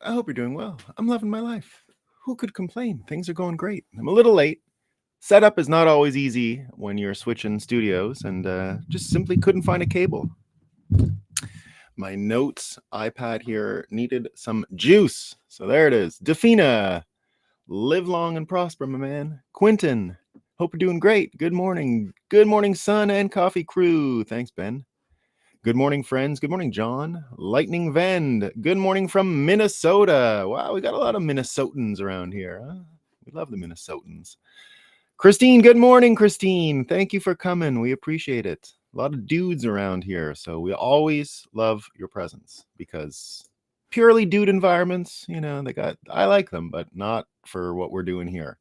I hope you're doing well. I'm loving my life. Who could complain? Things are going great. I'm a little late. Setup is not always easy when you're switching studios and just simply couldn't find a cable. My notes iPad here needed some juice. So there it is. Defina, live long and prosper, my man. Quentin, hope you're doing great. Good morning. Good morning, sun and coffee crew. Thanks, Ben. Good morning, friends. Good morning, John. Lightning Vend. Good morning from Minnesota. Wow, we got a lot of Minnesotans around here. Huh? We love the Minnesotans. Christine, good morning, Christine. Thank you for coming. We appreciate it. A lot of dudes around here, so we always love your presence because purely dude environments, I like them, but not for what we're doing here.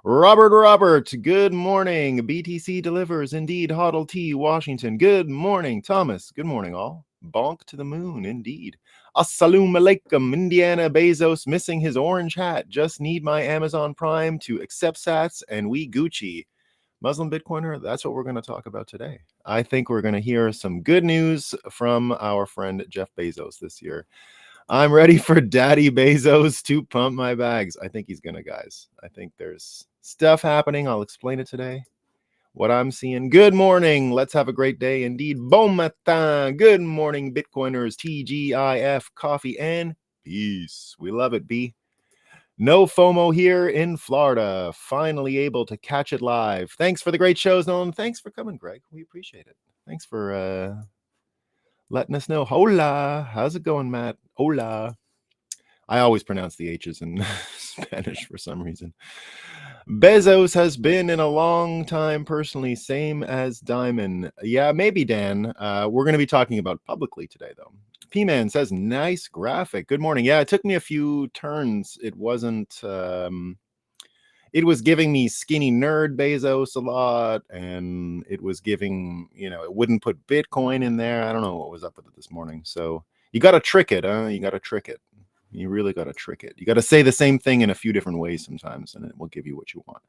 Robert, good morning. BTC delivers indeed. Hoddle T, Washington. Good morning, Thomas. Good morning, all. Bonk to the moon, indeed. Assalamu alaikum, Indiana Bezos missing his orange hat. Just need my Amazon Prime to accept sats and we Gucci. Muslim Bitcoiner, that's what we're going to talk about today. I think we're going to hear some good news from our friend Jeff Bezos this year. I'm ready for Daddy Bezos to pump my bags. I think he's gonna, guys. I think there's stuff happening. I'll explain it today. What I'm seeing. Good morning. Let's have a great day indeed. Bon matin. Good morning, Bitcoiners. TGIF, coffee, and peace. We love it, B. No FOMO here in Florida. Finally able to catch it live. Thanks for the great shows, Nolan. Thanks for coming, Greg. We appreciate it. Thanks for letting us know. Hola. How's it going, Matt? Hola. I always pronounce the H's in Spanish for some reason. Bezos has been in a long time personally, same as Diamond. Yeah, maybe, Dan. We're going to be talking about publicly today, though. P-Man says, nice graphic. Good morning. Yeah, it took me a few turns. It wasn't... it was giving me skinny nerd Bezos a lot, and it was giving, it wouldn't put Bitcoin in there. I don't know what was up with it this morning. So you got to trick it, huh? You got to trick it. You really got to trick it. You got to say the same thing in a few different ways sometimes, and it will give you what you want.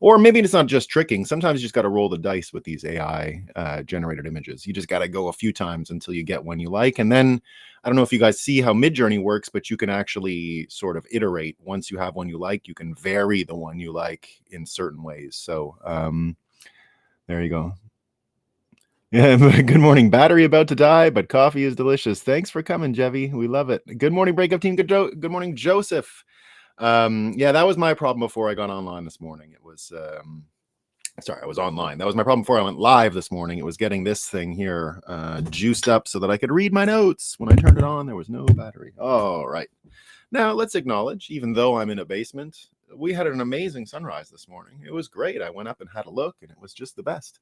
Or maybe it's not just tricking. Sometimes you just got to roll the dice with these AI generated images. You just got to go a few times until you get one you like. And then, I don't know if you guys see how Midjourney works, but you can actually sort of iterate. Once you have one you like, you can vary the one you like in certain ways. So there you go. Yeah, good morning. Battery about to die, but coffee is delicious. Thanks for coming, Jevy. We love it. Good morning, Breakup team. Good morning, Joseph. Yeah, that was my problem before I got online this morning. It was, sorry, I was online. That was my problem before I went live this morning. It was getting this thing here juiced up so that I could read my notes. When I turned it on, there was no battery. All right. Now, let's acknowledge, even though I'm in a basement, we had an amazing sunrise this morning. It was great. I went up and had a look, and it was just the best.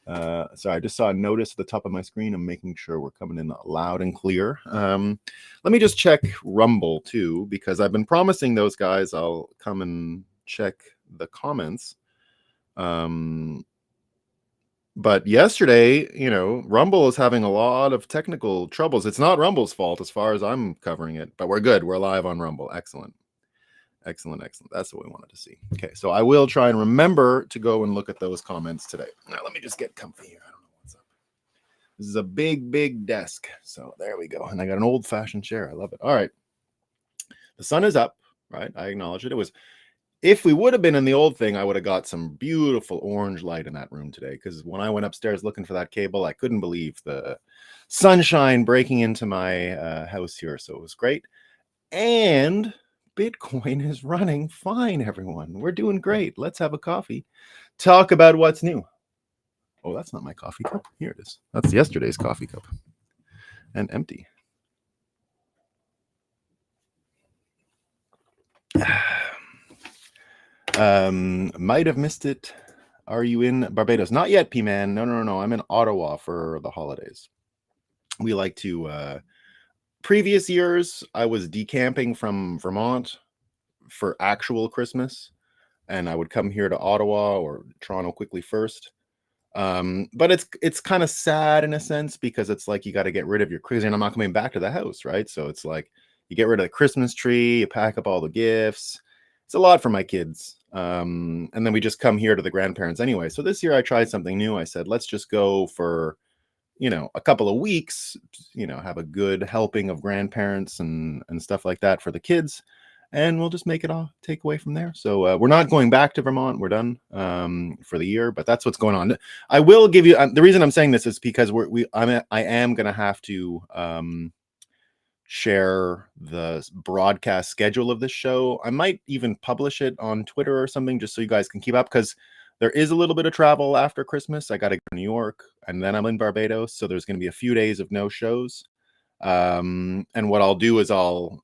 Sorry, I just saw a notice at the top of my screen. I'm making sure we're coming in loud and clear. Let me just check Rumble too, because I've been promising those guys I'll come and check the comments. But yesterday, Rumble is having a lot of technical troubles. It's not Rumble's fault as far as I'm covering it, but we're good. We're live on Rumble. Excellent. Excellent. That's what we wanted to see. Okay, so I will try and remember to go and look at those comments today. Now, let me just get comfy here. I don't know what's up. This is a big desk. So there we go. And I got an old-fashioned chair. I love it. All right. The sun is up, right? I acknowledge it. It was, if we would have been in the old thing, I would have got some beautiful orange light in that room today, because when I went upstairs looking for that cable, I couldn't believe the sunshine breaking into my house here. So it was great. And Bitcoin is running fine, everyone. We're doing great. Let's have a coffee. Talk about what's new. Oh, that's not my coffee cup. Here it is. That's yesterday's coffee cup. And empty. Might have missed it. Are you in Barbados? Not yet, P-Man. No. I'm in Ottawa for the holidays. We like to... previous years, I was decamping from Vermont for actual Christmas, and I would come here to Ottawa or Toronto quickly first. But it's kind of sad in a sense, because it's like you got to get rid of your crazy, and I'm not coming back to the house, right? So it's like you get rid of the Christmas tree, you pack up all the gifts. It's a lot for my kids. And then we just come here to the grandparents anyway. So this year I tried something new. I said, let's just go for a couple of weeks, have a good helping of grandparents and stuff like that for the kids, and we'll just make it all take away from there. So we're not going back to Vermont. We're done for the year, but that's what's going on. I will give you the reason I'm saying this is because I am going to have to share the broadcast schedule of this show. I might even publish it on Twitter or something just so you guys can keep up, because there is a little bit of travel after Christmas. I got to go to New York, and then I'm in Barbados, so there's going to be a few days of no shows. And what I'll do is I'll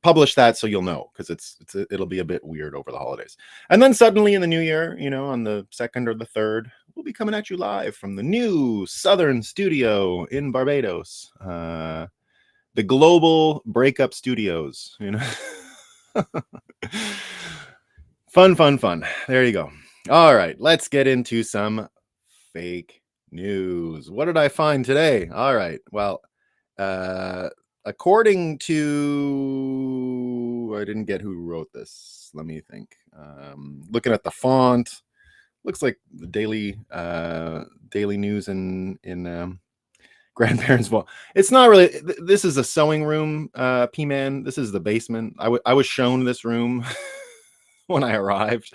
publish that so you'll know, because it'll be a bit weird over the holidays. And then suddenly in the new year, on the 2nd or the 3rd, we'll be coming at you live from the new Southern studio in Barbados, the global Breakup Studios. Fun. There you go. All right, let's get into some fake news. What did I find today? All right, well, according to, I didn't get who wrote this. Let me think. Looking at the font, looks like the daily news in grandparents. Well, it's not really. This is a sewing room, P-Man. This is the basement. I was shown this room when I arrived,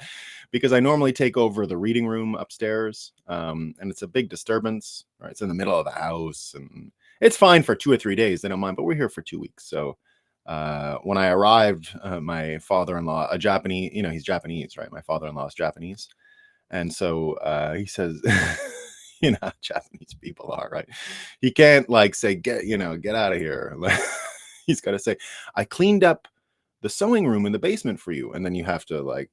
because I normally take over the reading room upstairs, and it's a big disturbance. Right, it's in the middle of the house, and it's fine for 2 or 3 days. They don't mind, but we're here for 2 weeks. So when I arrived, my father-in-law, a Japanese, he's Japanese, right? My father-in-law is Japanese, and so he says. How Japanese people are, right? He can't say get out of here. He's got to say, I cleaned up the sewing room in the basement for you, and then you have to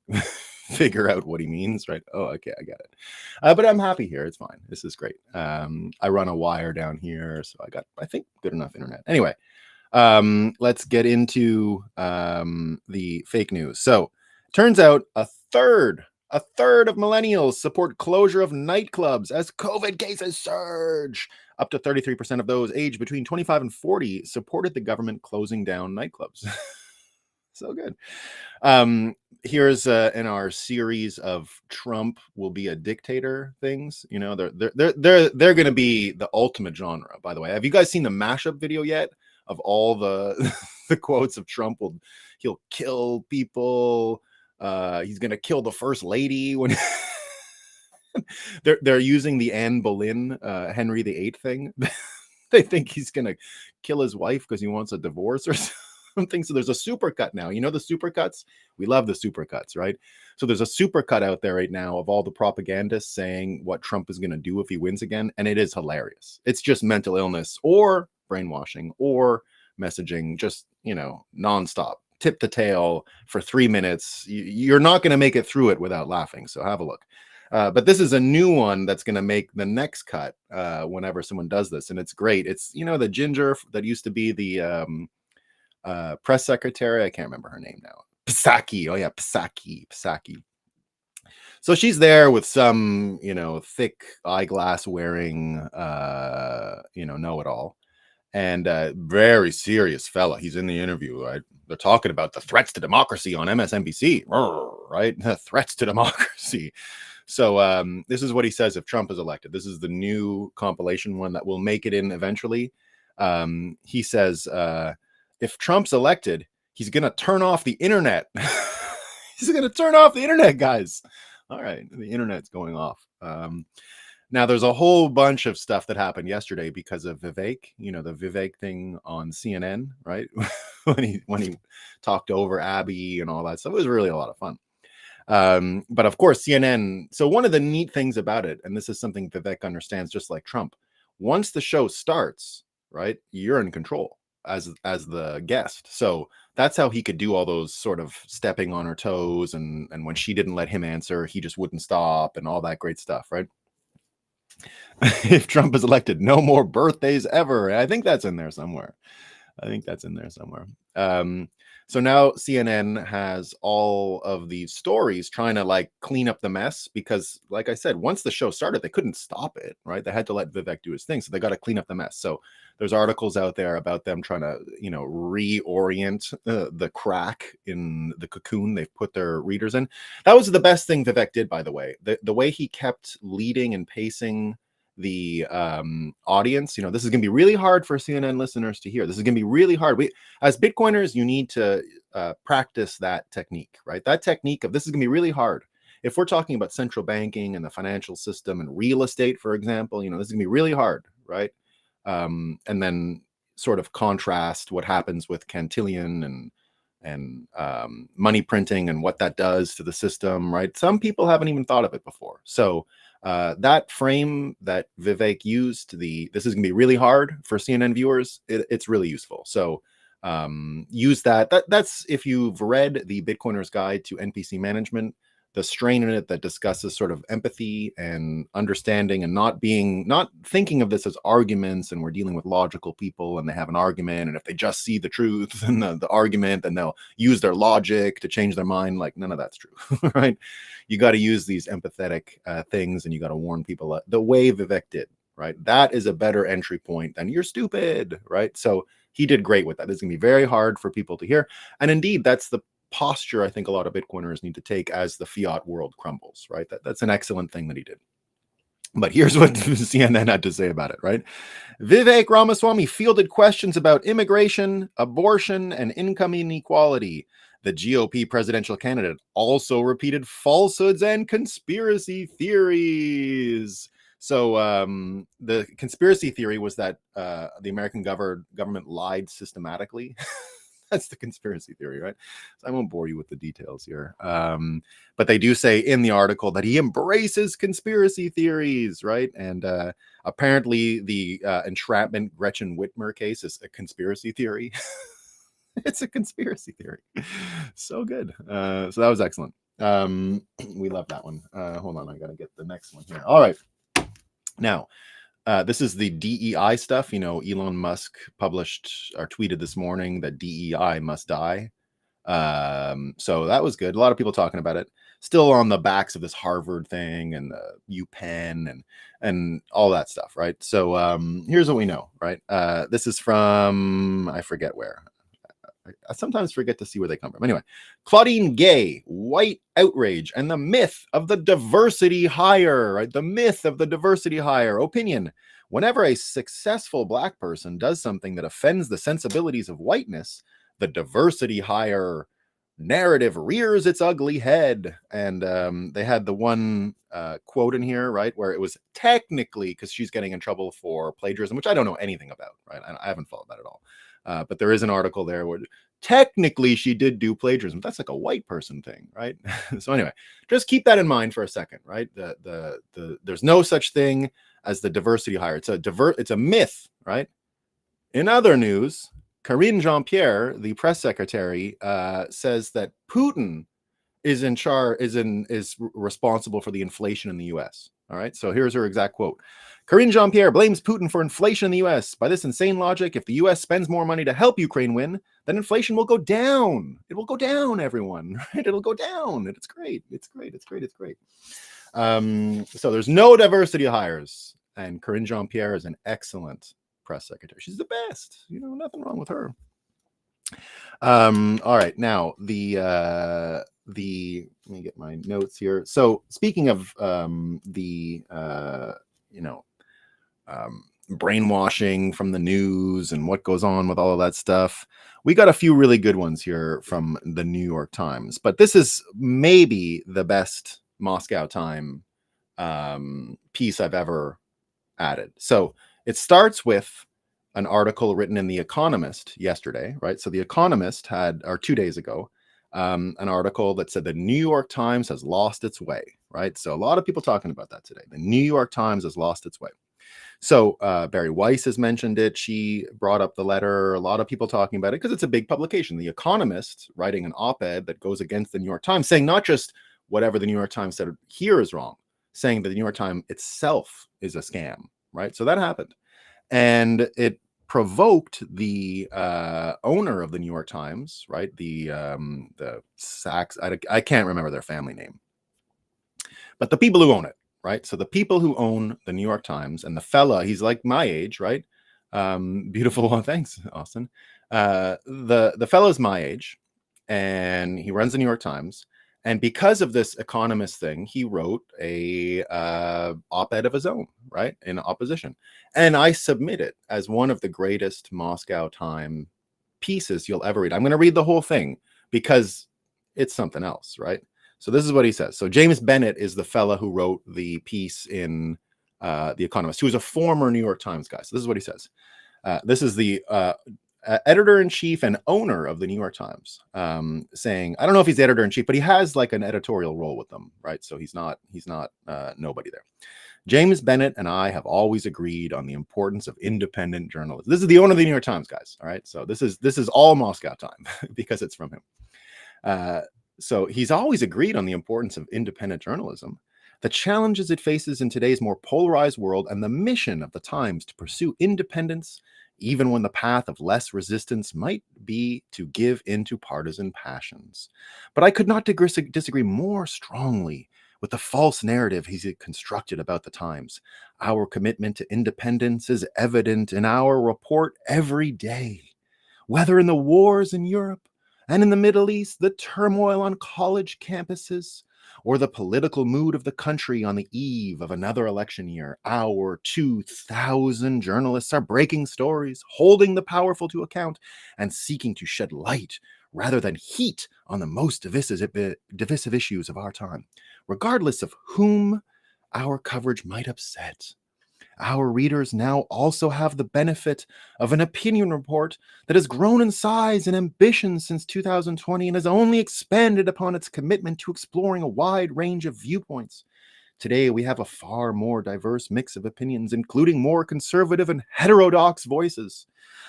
figure out what he means, right? Oh, okay, I get it. But I'm happy here. It's fine. This is great. I run a wire down here, so I got, I think, good enough internet. Anyway, let's get into the fake news. So, turns out a third of millennials support closure of nightclubs as COVID cases surge. Up to 33% of those aged between 25 and 40 supported the government closing down nightclubs. So good. Here's in our series of Trump will be a dictator things. They're going to be the ultimate genre. By the way, have you guys seen the mashup video yet of all the the quotes of Trump? He'll kill people. He's gonna kill the first lady when they're using the Anne Boleyn Henry VIII thing. They think he's gonna kill his wife because he wants a divorce or something. So there's a supercut now. The supercuts? We love the supercuts, right? So there's a supercut out there right now of all the propagandists saying what Trump is gonna do if he wins again, and it is hilarious. It's just mental illness or brainwashing or messaging, just nonstop. Tip to tail for 3 minutes. You're not going to make it through it without laughing. So have a look. But this is a new one that's going to make the next cut whenever someone does this. And it's great. It's, the ginger that used to be the press secretary. I can't remember her name now. Psaki. Oh, yeah. Psaki. So she's there with some, thick eyeglass wearing, know-it-all. And very serious fella. He's in the interview, right? They're talking about the threats to democracy on MSNBC, right? The threats to democracy. So this is what he says if Trump is elected. This is the new compilation one that will make it in eventually. He says, if Trump's elected, he's going to turn off the internet. He's going to turn off the internet, guys. All right. The internet's going off. Now, there's a whole bunch of stuff that happened yesterday because of Vivek, the Vivek thing on CNN, right? when he talked over Abby and all that stuff. It was really a lot of fun. But of course, CNN. So one of the neat things about it, and this is something Vivek understands, just like Trump, once the show starts, right, you're in control as the guest. So that's how he could do all those sort of stepping on her toes. And when she didn't let him answer, he just wouldn't stop and all that great stuff, right? If Trump is elected, no more birthdays ever. I think that's in there somewhere. I think that's in there somewhere. So now CNN has all of these stories trying to like clean up the mess because, like I said, once the show started, they couldn't stop it, right? They had to let Vivek do his thing, so they got to clean up the mess. So there's articles out there about them trying to, reorient the crack in the cocoon they've put their readers in. That was the best thing Vivek did, by the way. The way he kept leading and pacing the audience. This is going to be really hard for CNN listeners to hear. This is going to be really hard. We, as Bitcoiners, you need to practice that technique, right? That technique of this is going to be really hard. If we're talking about central banking and the financial system and real estate, for example, this is going to be really hard, right? And then sort of contrast what happens with Cantillon and money printing and what that does to the system, right? Some people haven't even thought of it before. So that frame that Vivek used, this is going to be really hard for CNN viewers, it's really useful. So use that. That's if you've read the Bitcoiner's Guide to NPC Management, the strain in it that discusses sort of empathy and understanding and not thinking of this as arguments and we're dealing with logical people and they have an argument and if they just see the truth and the argument, then they'll use their logic to change their mind. Like none of that's true, right? You got to use these empathetic things and you got to warn people the way Vivek did, right? That is a better entry point than you're stupid, right? So he did great with that. This is going to be very hard for people to hear. And indeed, that's the posture I think a lot of Bitcoiners need to take as the fiat world crumbles, right? That's an excellent thing that he did. But here's what CNN had to say about it, right? Vivek Ramaswamy fielded questions about immigration, abortion, and income inequality. The GOP presidential candidate also repeated falsehoods and conspiracy theories. So the conspiracy theory was that the American government lied systematically. That's the conspiracy theory, right? So I won't bore you with the details here. But they do say in the article that he embraces conspiracy theories, right? And apparently the entrapment Gretchen Whitmer case is a conspiracy theory. It's a conspiracy theory. So good. So that was excellent. We love that one. Hold on, I got to get the next one here. All right. Now, this is the DEI stuff. Elon Musk published or tweeted this morning that DEI must die. So that was good. A lot of people talking about it. Still on the backs of this Harvard thing and the UPenn and all that stuff, right? So here's what we know, right? This is from, I forget where. I sometimes forget to see where they come from. Anyway, Claudine Gay, white outrage, and the myth of the diversity hire, right? The myth of the diversity hire. Opinion. Whenever a successful Black person does something that offends the sensibilities of whiteness, the diversity hire narrative rears its ugly head. And they had the one quote in here, right, where it was technically, because she's getting in trouble for plagiarism, which I don't know anything about, right? I haven't followed that at all. But there is an article there where technically she did do plagiarism. That's like a white person thing, right? So anyway, just keep that in mind for a second, right? There's no such thing as the diversity hire. It's a myth, right? In other news, Karine Jean-Pierre, the press secretary, says that Putin is responsible for the inflation in the U.S. All right, so here's her exact quote. Karine Jean-Pierre blames Putin for inflation in the U.S. By this insane logic, if the U.S. spends more money to help Ukraine win, then inflation will go down. It will go down, everyone. Right? It'll go down. It's great. It's great. It's great. It's great. So there's no diversity hires. And Karine Jean-Pierre is an excellent press secretary. She's the best. Nothing wrong with her. All right. Now, let me get my notes here. So speaking of brainwashing from the news and what goes on with all of that stuff, we got a few really good ones here from the New York Times, but this is maybe the best Moscow Time piece I've ever added. So it starts with an article written in The Economist yesterday, right? So The Economist had, or 2 days ago, an article that said the New York Times has lost its way, right? So a lot of people talking about that today. The New York Times has lost its way. So Barry Weiss has mentioned it. She brought up the letter. A lot of people talking about it because it's a big publication. The Economist writing an op-ed that goes against the New York Times, saying not just whatever the New York Times said here is wrong, saying that the New York Times itself is a scam, right? So that happened. And it provoked the owner of the New York Times, right? The Sachs, I can't remember their family name, but the people who own it, right? So the people who own the New York Times, and the fella, he's like my age, right? Beautiful one, thanks, Austin. The fella's my age, and he runs the New York Times. And because of this economist thing, he wrote a op-ed of his own, right, in opposition. And I submit it as one of the greatest Moscow Time pieces you'll ever read. I'm going to read the whole thing because it's something else, right? So this is what he says. So James Bennett is the fella who wrote the piece in The Economist, who is a former New York Times guy. So this is what he says. This is the editor-in-chief and owner of the New York Times, saying, I don't know if he's the editor-in-chief, but he has like an editorial role with them, right? So he's not nobody there. James Bennett and I have always agreed on the importance of independent journalism. This is the owner of the New York Times, guys. All right. So this is all Moscow Time because it's from him. So he's always agreed on the importance of independent journalism, the challenges it faces in today's more polarized world, and the mission of the Times to pursue independence, even when the path of less resistance might be to give in to partisan passions. But I could not disagree more strongly with the false narrative he's constructed about the Times. Our commitment to independence is evident in our report every day, whether in the wars in Europe and in the Middle East, the turmoil on college campuses, or the political mood of the country on the eve of another election year. Our 2,000 journalists are breaking stories, holding the powerful to account, and seeking to shed light rather than heat on the most divisive issues of our time, regardless of whom our coverage might upset. Our readers now also have the benefit of an opinion report that has grown in size and ambition since 2020 and has only expanded upon its commitment to exploring a wide range of viewpoints. Today, we have a far more diverse mix of opinions, including more conservative and heterodox voices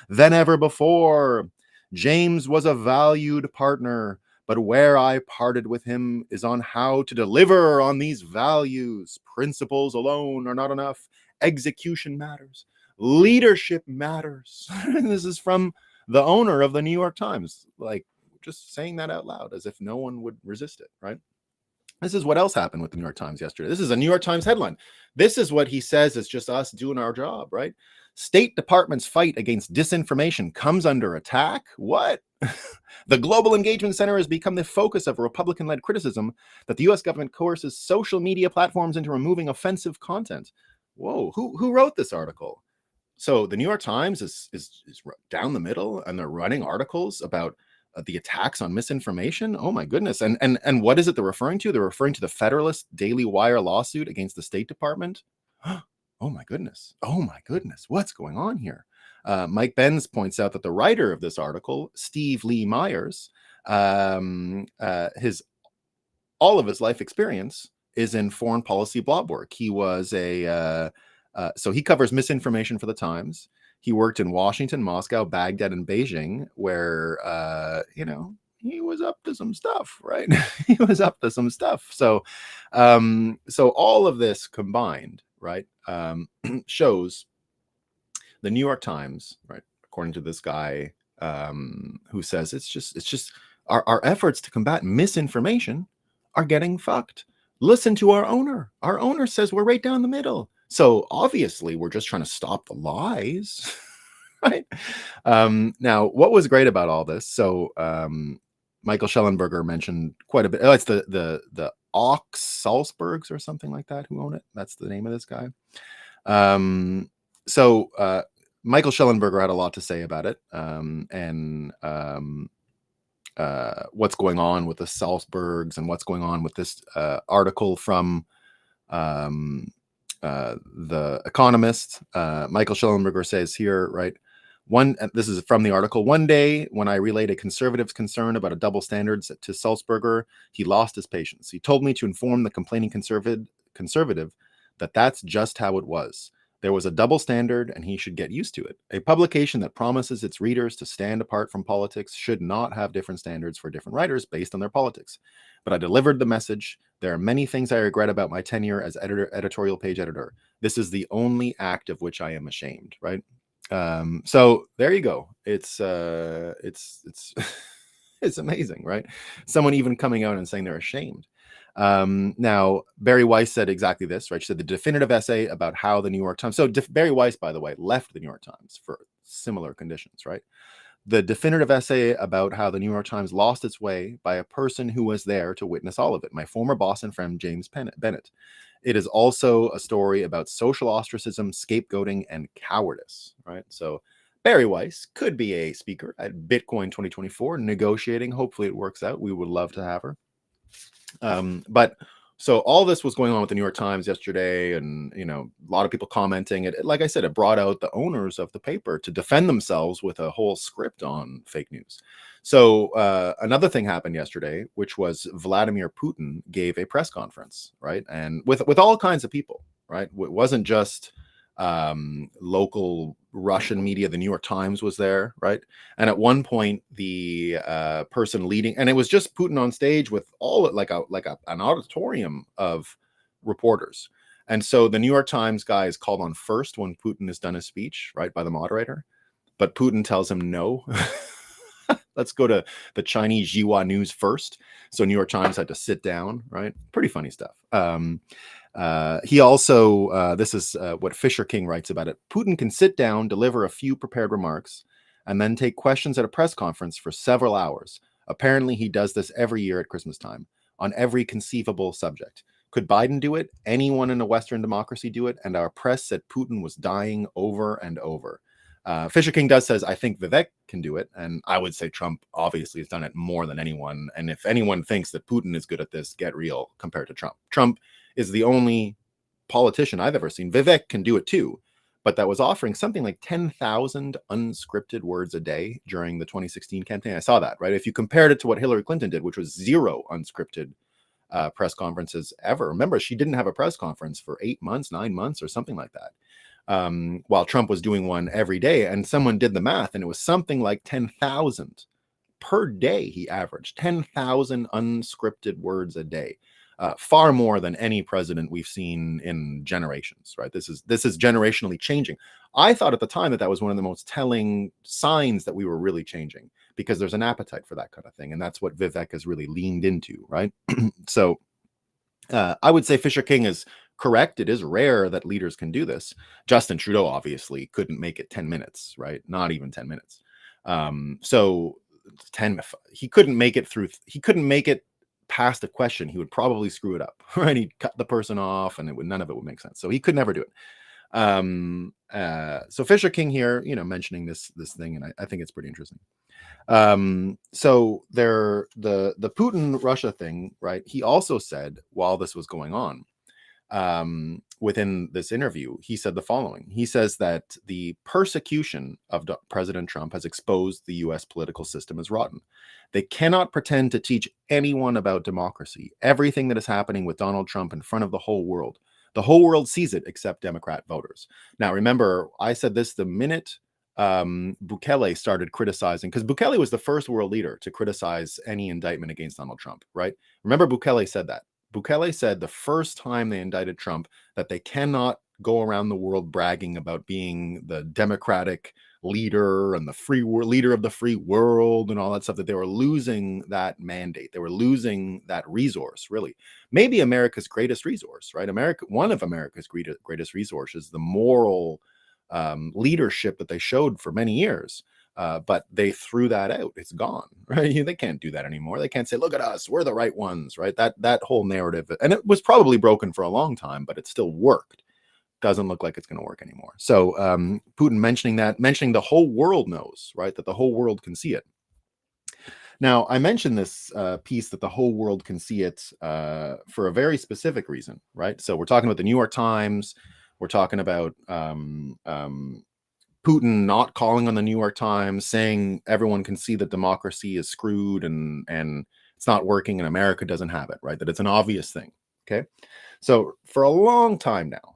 than ever before. James was a valued partner, but where I parted with him is on how to deliver on these values. Principles alone are not enough. Execution matters. Leadership matters. This is from the owner of the New York Times, like just saying that out loud as if no one would resist it, right? This is what else happened with the New York Times yesterday. This is a New York Times headline. This is what he says is just us doing our job, right? State Department's fight against disinformation comes under attack. What? The Global Engagement Center has become the focus of Republican-led criticism that the U.S. government coerces social media platforms into removing offensive content. Whoa, who wrote this article? So the New York Times is down the middle, and they're running articles about the attacks on misinformation. Oh my goodness! And what is it they're referring to? They're referring to the Federalist Daily Wire lawsuit against the State Department. Oh my goodness! Oh my goodness! What's going on here? Mike Benz points out that the writer of this article, Steve Lee Myers, his all of his life experience is in foreign policy blog work. He was so he covers misinformation for the Times. He worked in Washington, Moscow, Baghdad, and Beijing, where he was up to some stuff, right? He was up to some stuff. So all of this combined, right, shows the New York Times, right, according to this guy who says it's just our efforts to combat misinformation are getting fucked. Listen to our owner. Our owner says we're right down the middle. So obviously we're just trying to stop the lies, right? Now, what was great about all this? So Michael Schellenberger mentioned quite a bit. Oh, it's the Ox Salzburgs or something like that who own it. That's the name of this guy. So Michael Schellenberger had a lot to say about it, and what's going on with the Salzburgs and what's going on with this article from the Economist. Michael Schellenberger says here, right? This is from the article. One day, when I relayed a conservative's concern about a double standards to Salzburger, he lost his patience. He told me to inform the complaining conservative that that's just how it was. There was a double standard, and he should get used to it. A publication that promises its readers to stand apart from politics should not have different standards for different writers based on their politics. But I delivered the message. There are many things I regret about my tenure as editorial page editor. This is the only act of which I am ashamed, right? So there you go. It's it's amazing, right? Someone even coming out and saying they're ashamed. Now, Barry Weiss said exactly this, right? She said the definitive essay about how the New York Times. So Barry Weiss, by the way, left the New York Times for similar conditions, right? The definitive essay about how the New York Times lost its way by a person who was there to witness all of it, my former boss and friend James Bennett. It is also a story about social ostracism, scapegoating, and cowardice, right? So Barry Weiss could be a speaker at Bitcoin 2024, negotiating. Hopefully it works out. We would love to have her. But so all this was going on with the New York Times yesterday, and a lot of people commenting. It, like I said, it brought out the owners of the paper to defend themselves with a whole script on fake news. So another thing happened yesterday, which was Vladimir Putin gave a press conference, right, and with all kinds of people, right. It wasn't just local Russian media. The New York Times was there, right? And at one point, the person leading, and it was just Putin on stage with all an auditorium of reporters. And so the New York Times guy is called on first when Putin has done his speech, right, by the moderator. But Putin tells him no. Let's go to the Chinese Xinhua News first. So New York Times had to sit down, right? Pretty funny stuff. He also, this is what Fisher King writes about it. Putin can sit down, deliver a few prepared remarks, and then take questions at a press conference for several hours. Apparently, he does this every year at Christmas time on every conceivable subject. Could Biden do it? Anyone in a Western democracy do it? And our press said Putin was dying over and over. Fisher King says, I think Vivek can do it. And I would say Trump obviously has done it more than anyone. And if anyone thinks that Putin is good at this, get real compared to Trump. Trump is the only politician I've ever seen. Vivek can do it too, but that was offering something like 10,000 unscripted words a day during the 2016 campaign. I saw that, right? If you compared it to what Hillary Clinton did, which was 0 unscripted press conferences ever. Remember, she didn't have a press conference for 8 months, 9 months, or something like that. While Trump was doing one every day, and someone did the math, and it was something like 10,000 per day. He averaged 10,000 unscripted words a day, far more than any president we've seen in generations. Right? This is generationally changing. I thought at the time that was one of the most telling signs that we were really changing, because there's an appetite for that kind of thing, and that's what Vivek has really leaned into. Right? So I would say Fisher King is correct. It is rare that leaders can do this. Justin Trudeau obviously couldn't make it 10 minutes, right? Not even 10 minutes. So he couldn't make it through. He couldn't make it past a question. He would probably screw it up, right? He'd cut the person off, and none of it would make sense. So he could never do it. So Fisher King here, mentioning this thing, and I think it's pretty interesting. So the Putin Russia thing, right? He also said, while this was going on, within this interview, he said the following. He says that the persecution of President Trump has exposed the US political system as rotten. They cannot pretend to teach anyone about democracy. Everything that is happening with Donald Trump in front of the whole world sees it except Democrat voters. Now, remember, I said this the minute Bukele started criticizing, because Bukele was the first world leader to criticize any indictment against Donald Trump, right? Remember, Bukele said that. Bukele said the first time they indicted Trump that they cannot go around the world bragging about being the democratic leader and the leader of the free world and all that stuff, that they were losing that mandate. They were losing that resource, really. Maybe America's greatest resource, right? One of America's greatest resources, the moral leadership that they showed for many years. But they threw that out. It's gone, right? They can't do that anymore. They can't say, look at us, we're the right ones, right? That whole narrative, and it was probably broken for a long time, but it still worked. Doesn't look like it's going to work anymore. So Putin mentioning the whole world knows, right? That the whole world can see it. Now, I mentioned this piece that the whole world can see it for a very specific reason, right? So we're talking about the New York Times. We're talking about Putin not calling on the New York Times, saying everyone can see that democracy is screwed and it's not working and America doesn't have it, right? That it's an obvious thing. Okay. So for a long time now,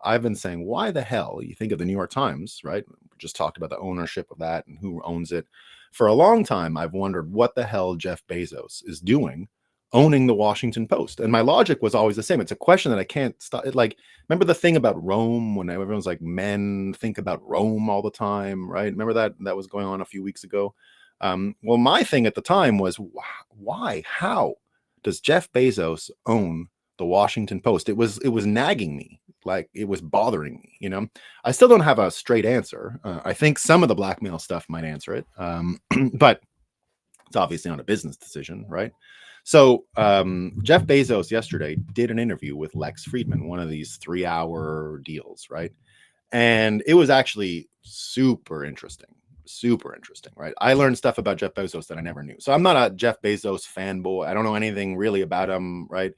I've been saying, why the hell, you think of the New York Times, right? We just talked about the ownership of that and who owns it. For a long time, I've wondered what the hell Jeff Bezos is doing owning the Washington Post. And my logic was always the same. It's a question that I can't stop. Like, remember the thing about Rome when everyone's like, men think about Rome all the time, right? Remember that was going on a few weeks ago. Well, my thing at the time was, why? How does Jeff Bezos own the Washington Post? It was nagging me, like it was bothering me. I still don't have a straight answer. I think some of the blackmail stuff might answer it, but it's obviously not a business decision, right? So Jeff Bezos yesterday did an interview with Lex Friedman, one of these 3-hour deals, right? And it was actually super interesting, right? I learned stuff about Jeff Bezos that I never knew. So I'm not a Jeff Bezos fanboy. I don't know anything really about him, right?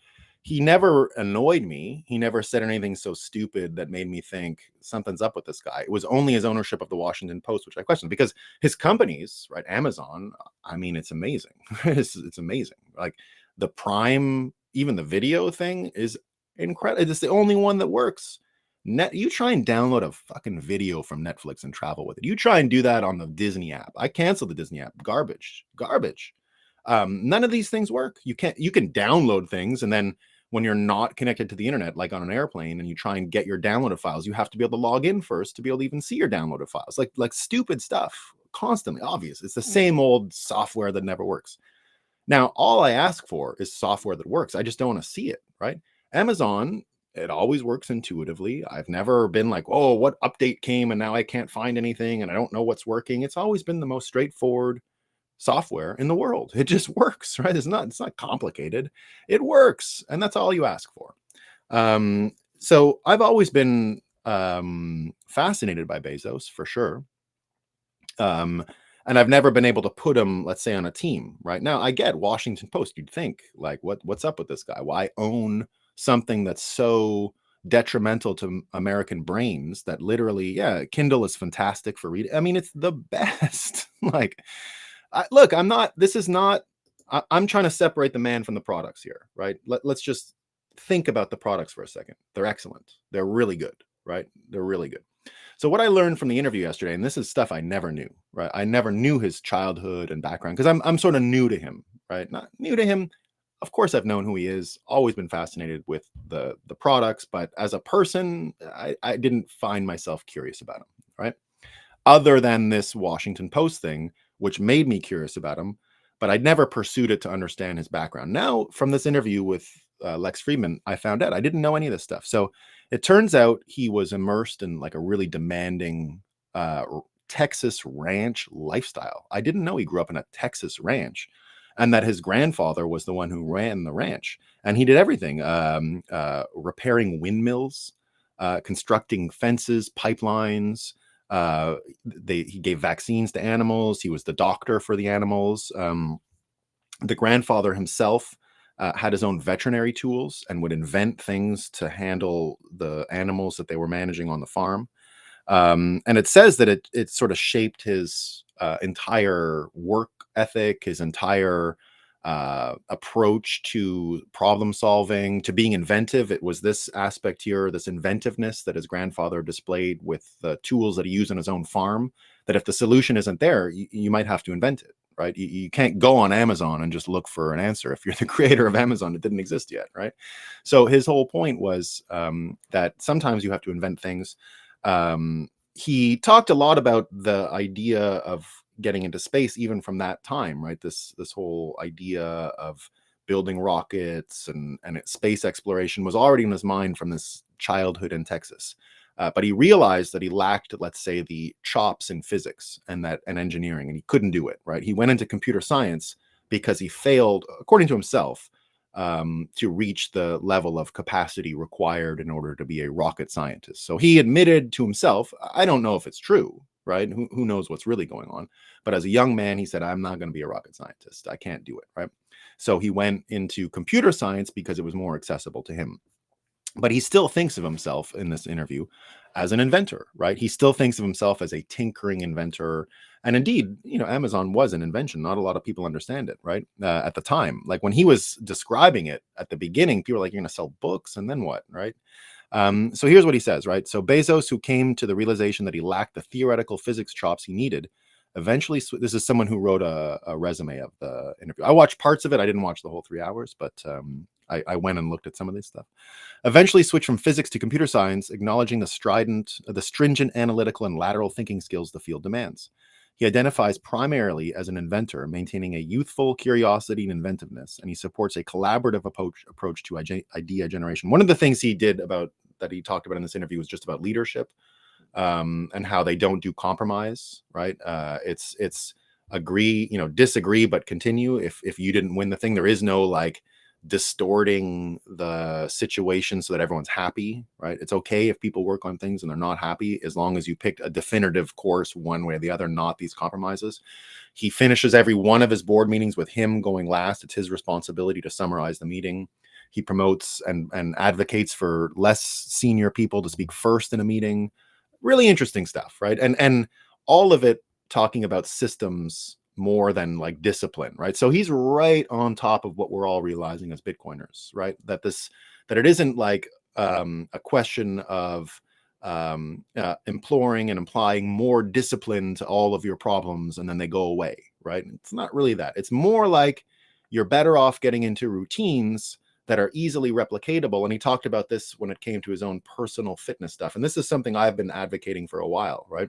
He never annoyed me. He never said anything so stupid that made me think something's up with this guy. It was only his ownership of the Washington Post, which I questioned, because his companies, right, Amazon, I mean, it's amazing. It's amazing. Like the Prime, even the video thing is incredible. It's the only one that works. You try and download a fucking video from Netflix and travel with it. You try and do that on the Disney app. I canceled the Disney app. Garbage. None of these things work. You can download things, and then when you're not connected to the internet, like on an airplane, and you try and get your downloaded files, you have to be able to log in first to be able to even see your downloaded files. Like stupid stuff, constantly obvious. It's the same old software that never works. Now, all I ask for is software that works. I just don't want to see it, right? Amazon, it always works intuitively. I've never been like, oh, what update came and now I can't find anything and I don't know what's working. It's always been the most straightforward software in the world. It just works, right? It's not complicated. It works, and that's all you ask for. So I've always been fascinated by Bezos, for sure. And I've never been able to put him, let's say, on a team. Right now, I get Washington Post. You'd think, like, what's up with this guy? Why own something that's so detrimental to American brains that literally, yeah, Kindle is fantastic for reading. I mean, it's the best. Like, look, I'm trying to separate the man from the products here, right? Let's just think about the products for a second. They're excellent. They're really good, right? They're really good. So what I learned from the interview yesterday, and this is stuff I never knew, right? I never knew his childhood and background because I'm sort of new to him, right? Not new to him. Of course, I've known who he is. Always been fascinated with the products, but as a person, I didn't find myself curious about him, right? Other than this Washington Post thing, which made me curious about him, but I'd never pursued it to understand his background. Now, from this interview with Lex Friedman, I found out I didn't know any of this stuff. So it turns out he was immersed in like a really demanding Texas ranch lifestyle. I didn't know he grew up in a Texas ranch, and that his grandfather was the one who ran the ranch, and he did everything: repairing windmills, constructing fences, pipelines. He gave vaccines to animals. He was the doctor for the animals. The grandfather himself had his own veterinary tools and would invent things to handle the animals that they were managing on the farm. And it says that it sort of shaped his entire work ethic, his entire approach to problem solving, to being inventive. It was this aspect here, this inventiveness that his grandfather displayed with the tools that he used on his own farm, that if the solution isn't there, you might have to invent it, right? You can't go on Amazon and just look for an answer. If you're the creator of Amazon, it didn't exist yet, right? So his whole point was that sometimes you have to invent things. He talked a lot about the idea of getting into space even from that time, right? This whole idea of building rockets and space exploration was already in his mind from this childhood in Texas. But he realized that he lacked, let's say, the chops in physics and engineering, and he couldn't do it, right? He went into computer science because he failed, according to himself, to reach the level of capacity required in order to be a rocket scientist. So he admitted to himself, I don't know if it's true, right? Who knows what's really going on? But as a young man, he said, I'm not going to be a rocket scientist. I can't do it, right? So he went into computer science because it was more accessible to him. But he still thinks of himself in this interview as an inventor, right? He still thinks of himself as a tinkering inventor. And indeed, Amazon was an invention. Not a lot of people understand it, right? At the time, like when he was describing it at the beginning, people were like, you're going to sell books and then what, right? So here's what he says, right? So Bezos, who came to the realization that he lacked the theoretical physics chops he needed, Eventually, this is someone who wrote a resume of the interview. I watched parts of it. I didn't watch the whole 3 hours, but I went and looked at some of this stuff. Eventually switched from physics to computer science, acknowledging the stringent analytical and lateral thinking skills the field demands. He identifies primarily as an inventor, maintaining a youthful curiosity and inventiveness, and he supports a collaborative approach to idea generation. One of the things he did that he talked about in this interview was just about leadership, and how they don't do compromise, right? It's agree, disagree, but continue. If you didn't win the thing, there is no like distorting the situation so that everyone's happy, right? It's okay if people work on things and they're not happy, as long as you picked a definitive course one way or the other, not these compromises. He finishes every one of his board meetings with him going last. It's his responsibility to summarize the meeting. He promotes and advocates for less senior people to speak first in a meeting. Really interesting stuff, right? And all of it talking about systems more than like discipline, right? So he's right on top of what we're all realizing as Bitcoiners, right? That it isn't like a question of imploring and implying more discipline to all of your problems and then they go away, right? It's not really that. It's more like you're better off getting into routines that are easily replicatable. And he talked about this when it came to his own personal fitness stuff. And this is something I've been advocating for a while, right?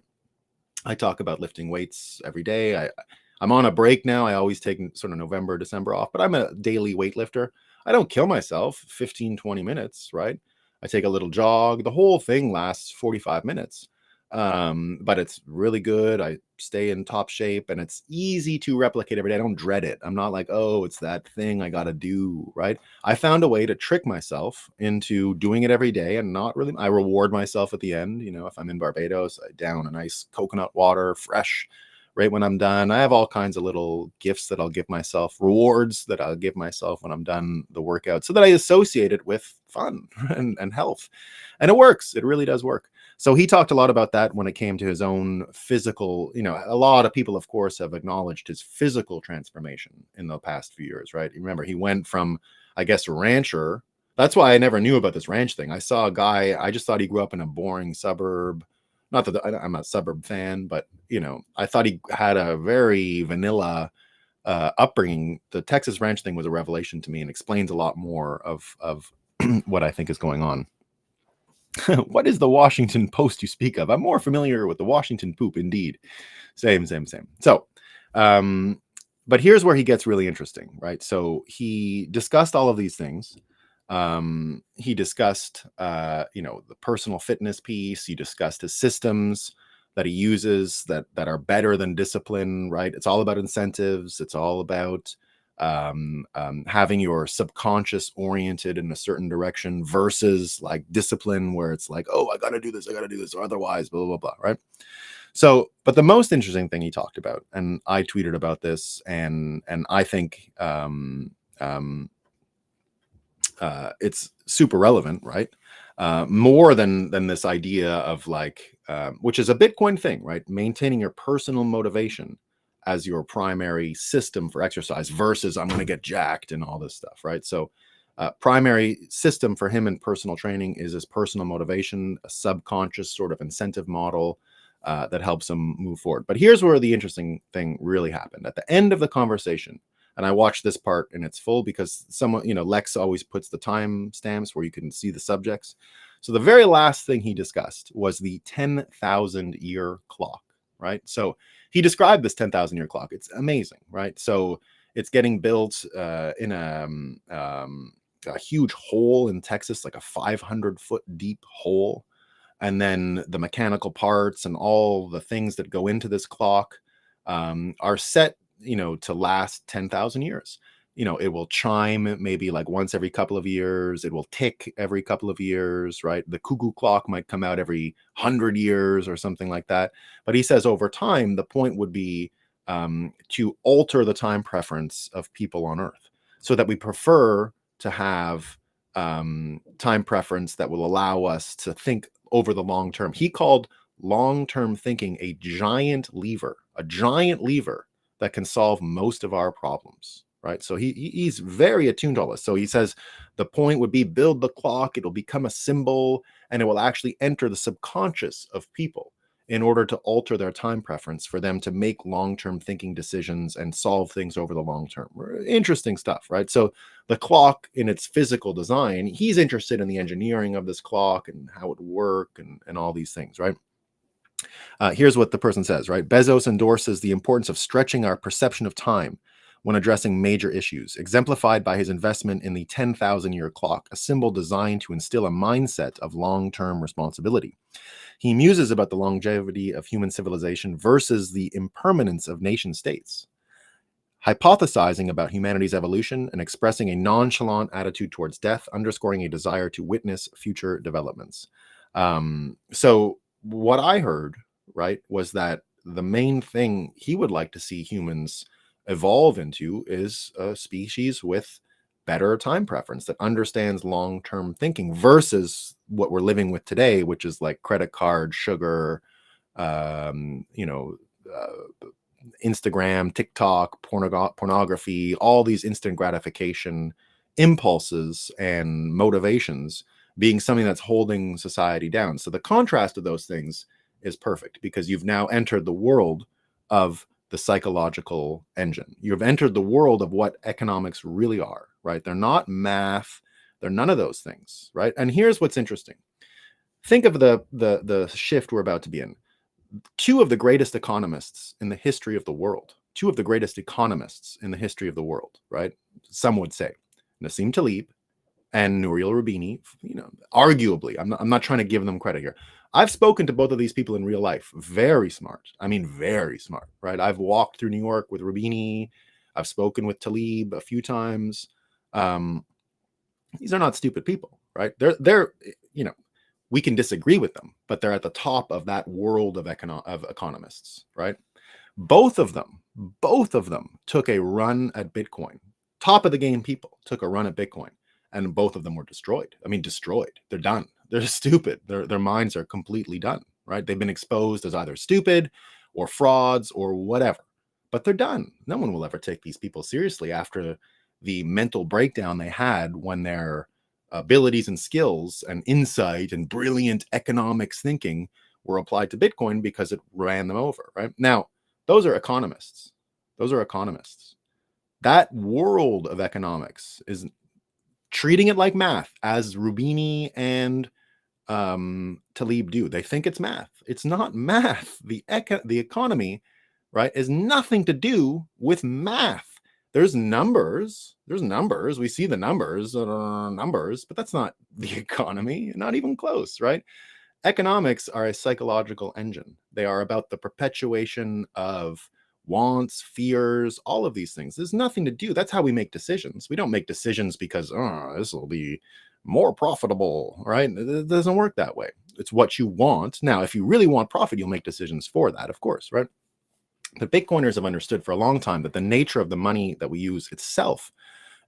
I talk about lifting weights every day. I'm on a break now. I always take sort of November, December off, but I'm a daily weightlifter. I don't kill myself 15, 20 minutes, right? I take a little jog. The whole thing lasts 45 minutes. But it's really good. I stay in top shape and it's easy to replicate every day. I don't dread it. I'm not like, oh, it's that thing I got to do, right? I found a way to trick myself into doing it every day and not really. I reward myself at the end. If I'm in Barbados, I down a nice coconut water, fresh, right when I'm done. I have all kinds of little gifts that I'll give myself, rewards that I'll give myself when I'm done the workout, so that I associate it with fun and health. And it works. It really does work. So he talked a lot about that when it came to his own physical, a lot of people, of course, have acknowledged his physical transformation in the past few years, right? Remember, he went from, I guess, rancher. That's why I never knew about this ranch thing. I saw a guy, I just thought he grew up in a boring suburb. Not that I'm a suburb fan, but, I thought he had a very vanilla upbringing. The Texas ranch thing was a revelation to me and explains a lot more of what I think is going on. What is the Washington Post you speak of? I'm more familiar with the Washington Poop, indeed. Same. So, but here's where he gets really interesting, right? So he discussed all of these things. He discussed, the personal fitness piece. He discussed his systems that he uses that are better than discipline, right? It's all about incentives. It's all about having your subconscious oriented in a certain direction versus like discipline where it's like, oh, I got to do this, or otherwise, blah, blah, blah, right? So, but the most interesting thing he talked about, and I tweeted about this, and I think it's super relevant, right? More than this idea of like, which is a Bitcoin thing, right? Maintaining your personal motivation as your primary system for exercise versus I'm going to get jacked and all this stuff, right? So primary system for him in personal training is his personal motivation, a subconscious sort of incentive model that helps him move forward. But here's where the interesting thing really happened. At the end of the conversation, and I watched this part in its full because someone, Lex always puts the time stamps where you can see the subjects. So the very last thing he discussed was the 10,000 year clock, right? So he described this 10,000 year clock. It's amazing, right? So it's getting built in a huge hole in Texas, like a 500-foot deep hole. And then the mechanical parts and all the things that go into this clock are set, to last 10,000 years. It will chime maybe like once every couple of years. It will tick every couple of years, right? The cuckoo clock might come out every 100 years or something like that. But he says over time, the point would be to alter the time preference of people on Earth so that we prefer to have time preference that will allow us to think over the long term. He called long-term thinking a giant lever that can solve most of our problems, right? So he's very attuned to all this. So he says the point would be build the clock, it'll become a symbol, and it will actually enter the subconscious of people. in order to alter their time preference for them to make long-term thinking decisions and solve things over the long term. Interesting stuff, right? So the clock in its physical design, he's interested in the engineering of this clock and how it would work and all these things, right? Here's what the person says, right? Bezos endorses the importance of stretching our perception of time when addressing major issues, exemplified by his investment in the 10,000-year clock, a symbol designed to instill a mindset of long-term responsibility. He muses about the longevity of human civilization versus the impermanence of nation states, hypothesizing about humanity's evolution and expressing a nonchalant attitude towards death, underscoring a desire to witness future developments. So what I heard, right, was that the main thing he would like to see humans evolve into is a species with better time preference that understands long-term thinking versus what we're living with today, which is like credit card, sugar, you know, Instagram, TikTok, pornography, all these instant gratification impulses and motivations being something that's holding society down. So the contrast of those things is perfect because you've now entered the world of the psychological engine. You've entered the world of what economics really are, right? They're not math. They're none of those things, right? And here's what's interesting. Think of the shift we're about to be in. Two of the greatest economists in the history of the world, right? Some would say Nassim Taleb and Nouriel Roubini, you know, arguably, I'm not trying to give them credit here. I've spoken to both of these people in real life. Very smart. I mean, very smart, right? I've walked through New York with Roubini. I've spoken with Taleb a few times. These are not stupid people, right? They're you know, we can disagree with them, but they're at the top of that world of economists, right? Both of them took a run at Bitcoin. Top of the game people took a run at Bitcoin, and both of them were destroyed. I mean, destroyed. They're done. They're stupid. Their minds are completely done, right? They've been exposed as either stupid or frauds or whatever, but they're done. No one will ever take these people seriously after the mental breakdown they had when their abilities and skills and insight and brilliant economics thinking were applied to Bitcoin because it ran them over, right? Now, those are economists. That world of economics is treating it like math, as Roubini and Taleb do. They think it's math. It's not math. The economy, right, is nothing to do with math. There's numbers. We see the numbers, but that's not the economy. Not even close, right? Economics are a psychological engine. They are about the perpetuation of wants, fears, all of these things. There's nothing to do. That's how we make decisions. We don't make decisions because, this will be more profitable, right? It doesn't work that way. It's what you want. Now, if you really want profit, you'll make decisions for that, of course, right? But Bitcoiners have understood for a long time that the nature of the money that we use itself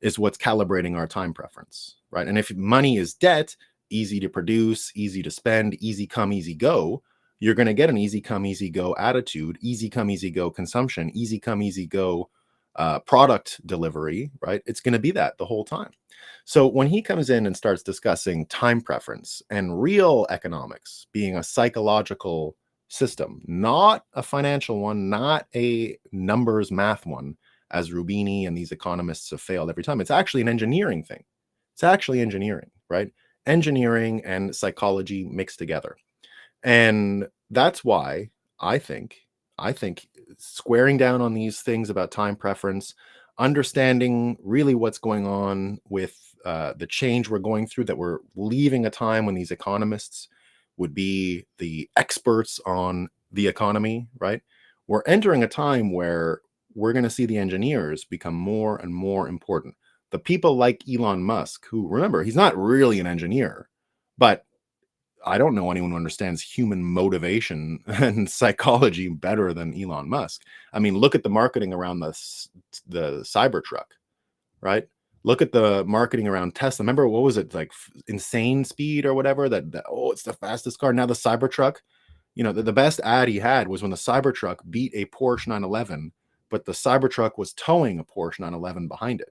is what's calibrating our time preference, right? And if money is debt, easy to produce, easy to spend, easy come, easy go, you're going to get an easy come, easy go attitude, easy come, easy go consumption, easy come, easy go product delivery, right? It's going to be that the whole time. So when he comes in and starts discussing time preference and real economics being a psychological system, not a financial one, not a numbers math one, as Roubini and these economists have failed every time. It's actually an engineering thing. It's actually engineering, right? Engineering and psychology mixed together. And that's why I think squaring down on these things about time preference, understanding really what's going on with the change we're going through, that we're leaving a time when these economists would be the experts on the economy, right? We're entering a time where we're going to see the engineers become more and more important. The people like Elon Musk, who, remember, he's not really an engineer, but I don't know anyone who understands human motivation and psychology better than Elon Musk. I mean, look at the marketing around the Cybertruck, right? Look at the marketing around Tesla. Remember, what was it, like insane speed or whatever? That it's the fastest car. Now the Cybertruck, you know, the best ad he had was when the Cybertruck beat a Porsche 911, but the Cybertruck was towing a Porsche 911 behind it.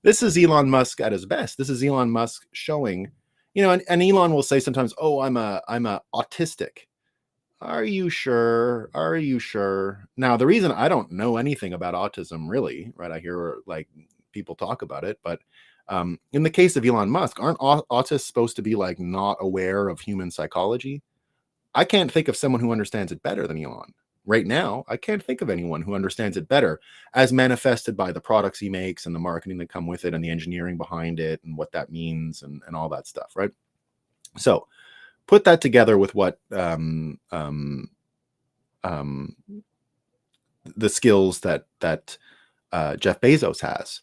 This is Elon Musk at his best. This is Elon Musk showing, and Elon will say sometimes, "Oh, I'm a autistic." Are you sure? Are you sure? Now, the reason I don't know anything about autism, really, right? I hear like people talk about it, but in the case of Elon Musk, aren't autists supposed to be like not aware of human psychology? I can't think of someone who understands it better than Elon. Right now, I can't think of anyone who understands it better, as manifested by the products he makes and the marketing that come with it and the engineering behind it and what that means and all that stuff, right? So put that together with what um, the skills that Jeff Bezos has,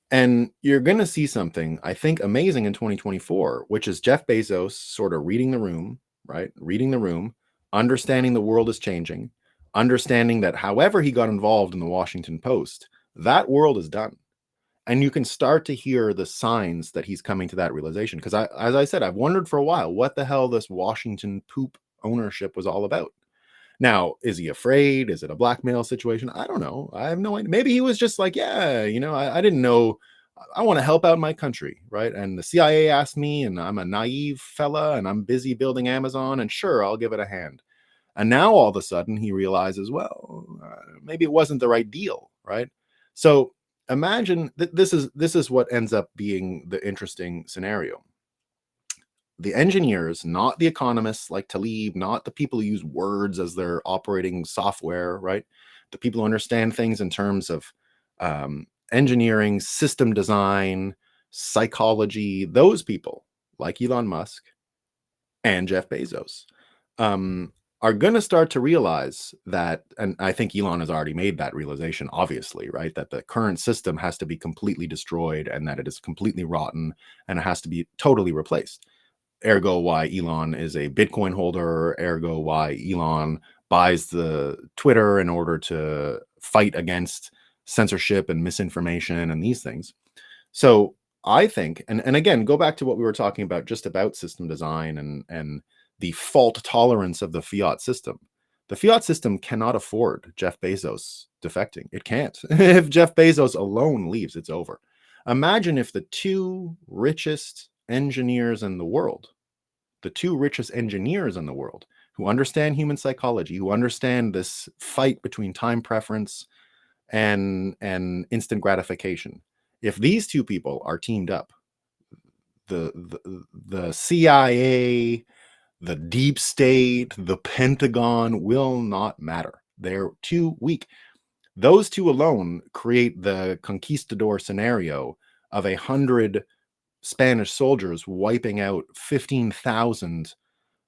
and you're going to see something I think amazing in 2024, which is Jeff Bezos sort of reading the room, right? Reading the room, understanding the world is changing, understanding that however he got involved in the Washington Post, that world is done. And you can start to hear the signs that he's coming to that realization. Because as I said, I've wondered for a while what the hell this Washington poop ownership was all about. Now, is he afraid? Is it a blackmail situation? I don't know. I have no idea. Maybe he was just like, yeah, I didn't know. I want to help out my country, right? And the CIA asked me, and I'm a naive fella, and I'm busy building Amazon, and sure, I'll give it a hand. And now all of a sudden he realizes, well, maybe it wasn't the right deal, right? So imagine this is what ends up being the interesting scenario. The engineers, not the economists like Taleb, not the people who use words as their operating software, right? The people who understand things in terms of engineering, system design, psychology, those people like Elon Musk and Jeff Bezos are going to start to realize that, and I think Elon has already made that realization, obviously, right? That the current system has to be completely destroyed and that it is completely rotten and it has to be totally replaced. Ergo, why Elon is a Bitcoin holder, ergo, why Elon buys the Twitter in order to fight against censorship and misinformation and these things. So I think, and again, go back to what we were talking about just about system design and the fault tolerance of the fiat system. The fiat system cannot afford Jeff Bezos defecting. It can't. If Jeff Bezos alone leaves, it's over. Imagine if the two richest engineers in the world, who understand human psychology, who understand this fight between time preference and instant gratification, if these two people are teamed up, the CIA, the deep state, the Pentagon will not matter. They're too weak. Those two alone create the conquistador scenario of 100 Spanish soldiers wiping out 15,000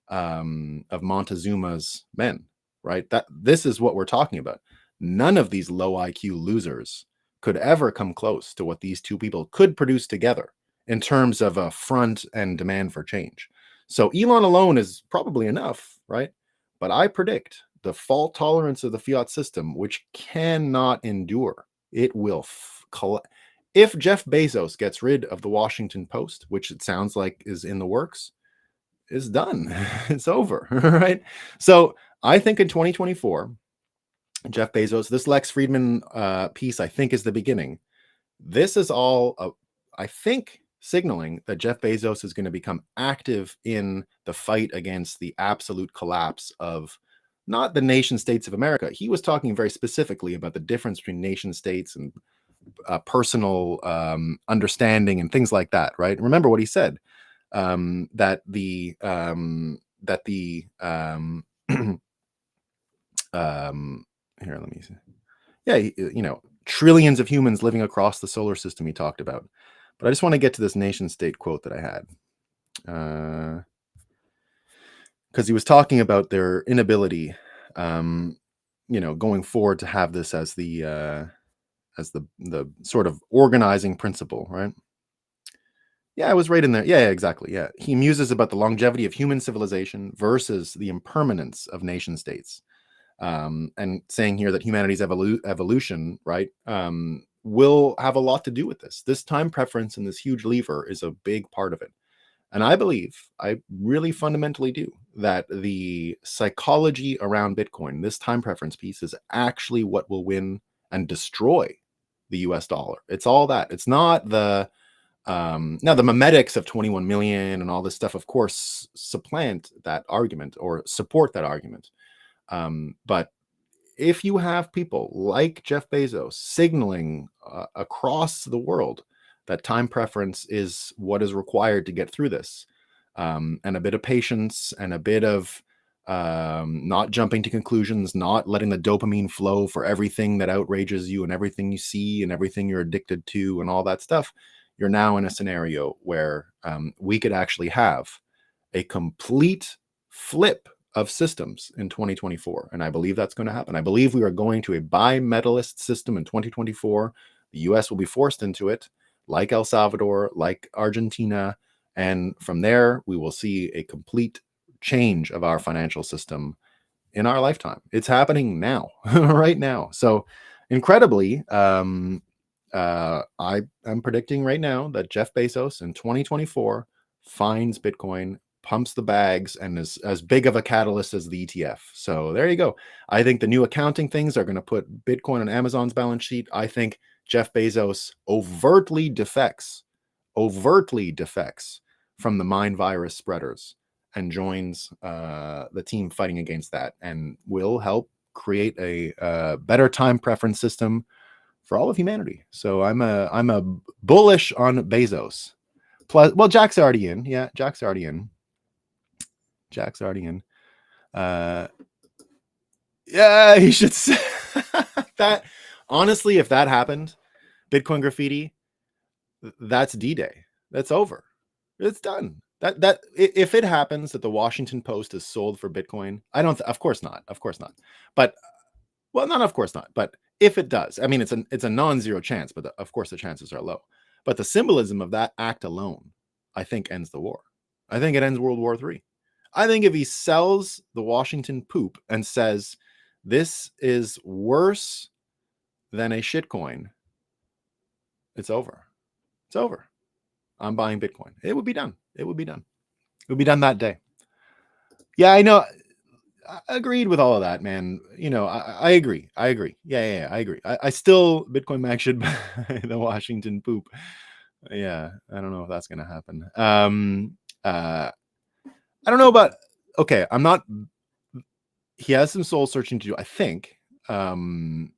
of Montezuma's men, right? This is what we're talking about. None of these low IQ losers could ever come close to what these two people could produce together in terms of a front and demand for change. So Elon alone is probably enough, right? But I predict the fault tolerance of the fiat system, which cannot endure, it will if Jeff Bezos gets rid of the Washington Post, which it sounds like is in the works, is done. It's over, right? So I think in 2024, Jeff Bezos, this Lex Friedman piece, I think is the beginning. This is all, I think, signaling that Jeff Bezos is going to become active in the fight against the absolute collapse of not the nation states of America. He was talking very specifically about the difference between nation states and personal understanding and things like that, right? Remember what he said, that the here, let me see. Yeah, trillions of humans living across the solar system he talked about. But I just want to get to this nation state quote that I had. Because he was talking about their inability, going forward to have this as the sort of organizing principle, right? Yeah, I was right in there. Yeah, exactly. Yeah. He muses about the longevity of human civilization versus the impermanence of nation states. And saying here that humanity's evolution, right, will have a lot to do with this. This time preference and this huge lever is a big part of it. And I believe, I really fundamentally do, that the psychology around Bitcoin, this time preference piece, is actually what will win and destroy the US dollar. It's all that. It's not the Now, the memetics of 21 million and all this stuff, of course, supplant that argument or support that argument. But if you have people like Jeff Bezos signaling across the world that time preference is what is required to get through this, and a bit of patience and a bit of not jumping to conclusions, not letting the dopamine flow for everything that outrages you and everything you see and everything you're addicted to and all that stuff, you're now in a scenario where we could actually have a complete flip of systems in 2024. And I believe that's going to happen. I believe we are going to a bimetalist system in 2024. The US will be forced into it, like El Salvador, like Argentina. And from there, we will see a complete change of our financial system in our lifetime. It's happening now, right now. So incredibly, I am predicting right now that Jeff Bezos in 2024 finds Bitcoin, pumps the bags, and is as big of a catalyst as the ETF. So there you go. I think the new accounting things are going to put Bitcoin on Amazon's balance sheet. I think Jeff Bezos overtly defects from the mind virus spreaders and joins the team fighting against that, and will help create a better time preference system for all of humanity. So I'm a bullish on Bezos. Plus, well, Jack's already in. Yeah, Jack's already in. Yeah, he should say that. Honestly, if that happened, Bitcoin graffiti, that's D-Day. That's over. It's done. That if it happens that the Washington Post is sold for Bitcoin, I don't. Of course not. Of course not. But well, not of course not. But if it does, I mean, it's a non-zero chance. But of course, the chances are low. But the symbolism of that act alone, I think, ends the war. I think it ends World War III. I think if he sells the Washington poop and says this is worse than a shitcoin, it's over. It's over. I'm buying Bitcoin. It would be done. It would be done. It would be done that day. Yeah, I know. I agreed with all of that, man. You know, I agree. I agree. Yeah, I agree. I still, Bitcoin Mac should buy the Washington poop. Yeah, I don't know if that's going to happen. I don't know about, okay, I'm not, he has some soul searching to do, I think, but I'm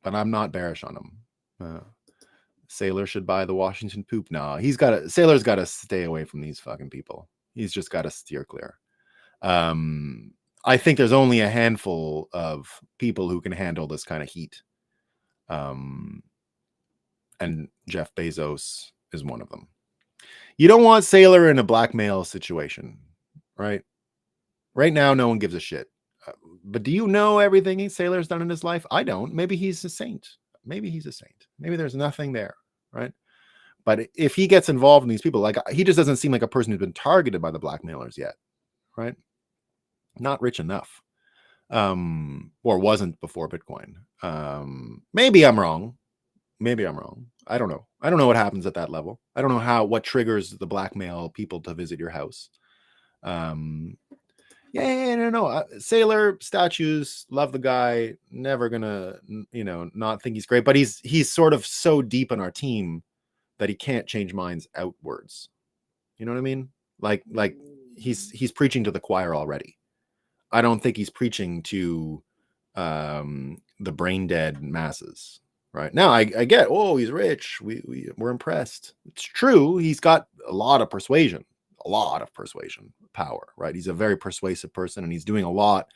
not bearish on him. Sailor should buy the Washington poop. No, Sailor's got to stay away from these fucking people. He's just got to steer clear. I think there's only a handful of people who can handle this kind of heat. And Jeff Bezos is one of them. You don't want Sailor in a blackmail situation, right? Right now, no one gives a shit. But do you know everything Sailor's done in his life? I don't. Maybe he's a saint. Maybe there's nothing there, right? But if he gets involved in these people, like, he just doesn't seem like a person who's been targeted by the blackmailers yet, right? Not rich enough, or wasn't before Bitcoin. Maybe I'm wrong. I don't know. I don't know what happens at that level. I don't know what triggers the blackmail people to visit your house. No. Sailor statues, love the guy. Never gonna, not think he's great. But he's sort of so deep in our team that he can't change minds outwards. You know what I mean? Like he's preaching to the choir already. I don't think he's preaching to the brain dead masses. Right now, I get, oh, he's rich. We're impressed. It's true. He's got a lot of persuasion power, right? He's a very persuasive person, and he's doing a lot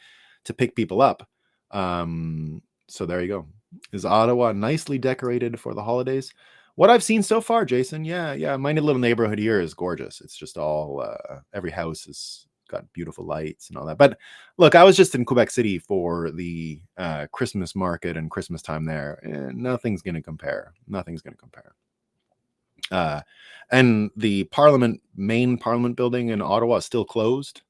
to pick people up. So there you go. Is Ottawa nicely decorated for the holidays? What I've seen so far, Jason, yeah. My little neighborhood here is gorgeous. It's just all, every house has got beautiful lights and all that. But look, I was just in Quebec City for the Christmas market and Christmas time there. Nothing's going to compare. And the main Parliament building in Ottawa is still closed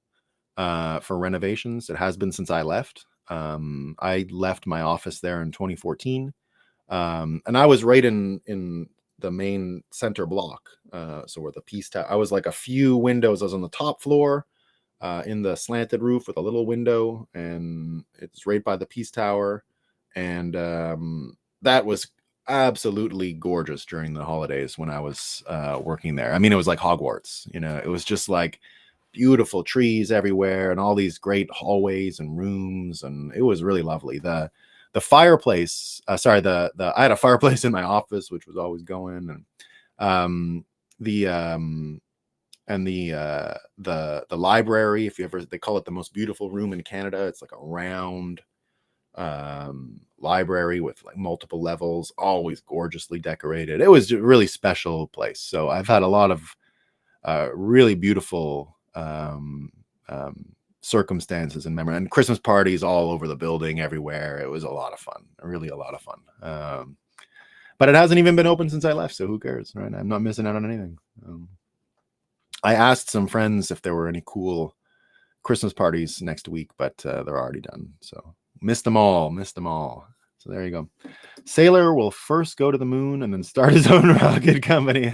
for renovations. It has been since I left. I left my office there in 2014. And I was right in the main center block. So where the Peace Tower, I was like a few windows. I was on the top floor in the slanted roof with a little window, and it's right by the Peace Tower. And that was absolutely gorgeous during the holidays when I was working there. I mean, it was like Hogwarts, you know, it was just like beautiful trees everywhere and all these great hallways and rooms, and it was really lovely. The fireplace, the I had a fireplace in my office, which was always going, and the the library, if you ever, they call it the most beautiful room in Canada. It's like a round library with like multiple levels, always gorgeously decorated. It was a really special place. So I've had a lot of really beautiful circumstances and memory, and Christmas parties all over the building, everywhere. It was a lot of fun, really a lot of fun. But it hasn't even been open since I left, so who cares, right? I'm not missing out on anything. I asked some friends if there were any cool Christmas parties next week, but they're already done. So missed them all. So there you go. Sailor will first go to the moon and then start his own rocket company.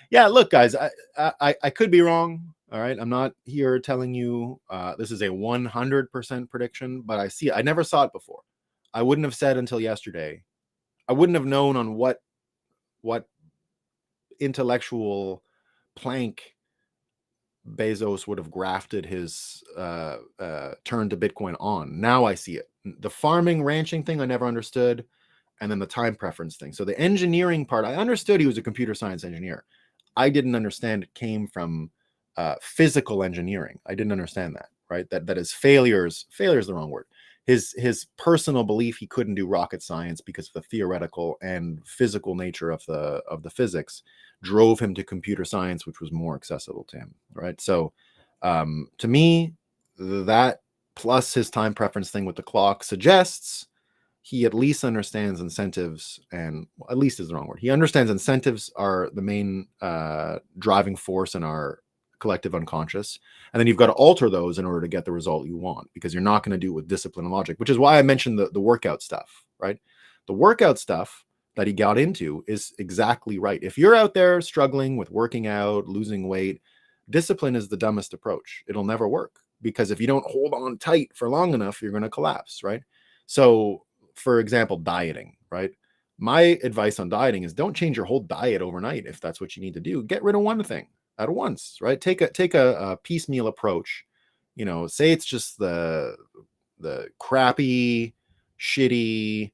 Yeah, look, guys, I could be wrong. All right, I'm not here telling you this is a 100% prediction, but I see it. I never saw it before. I wouldn't have said until yesterday. I wouldn't have known on what intellectual plank Bezos would have grafted his turn to Bitcoin on. Now I see it. The farming, ranching thing I never understood, and then the time preference thing. So the engineering part, I understood he was a computer science engineer. I didn't understand it came from physical engineering. I didn't understand that, right? That is failure is the wrong word. His personal belief he couldn't do rocket science because of the theoretical and physical nature of the physics drove him to computer science, which was more accessible to him, right? So to me, that plus his time preference thing with the clock suggests he at least understands incentives, and at least is the wrong word. He understands incentives are the main driving force in our collective unconscious. And then you've got to alter those in order to get the result you want, because you're not going to do it with discipline and logic, which is why I mentioned the workout stuff, right? The workout stuff that he got into is exactly right. If you're out there struggling with working out, losing weight, discipline is the dumbest approach. It'll never work, because if you don't hold on tight for long enough, you're going to collapse, right? So, for example, dieting, right? My advice on dieting is don't change your whole diet overnight. If that's what you need to do, get rid of one thing at once, right? Take a piecemeal approach. You know, say it's just the crappy, shitty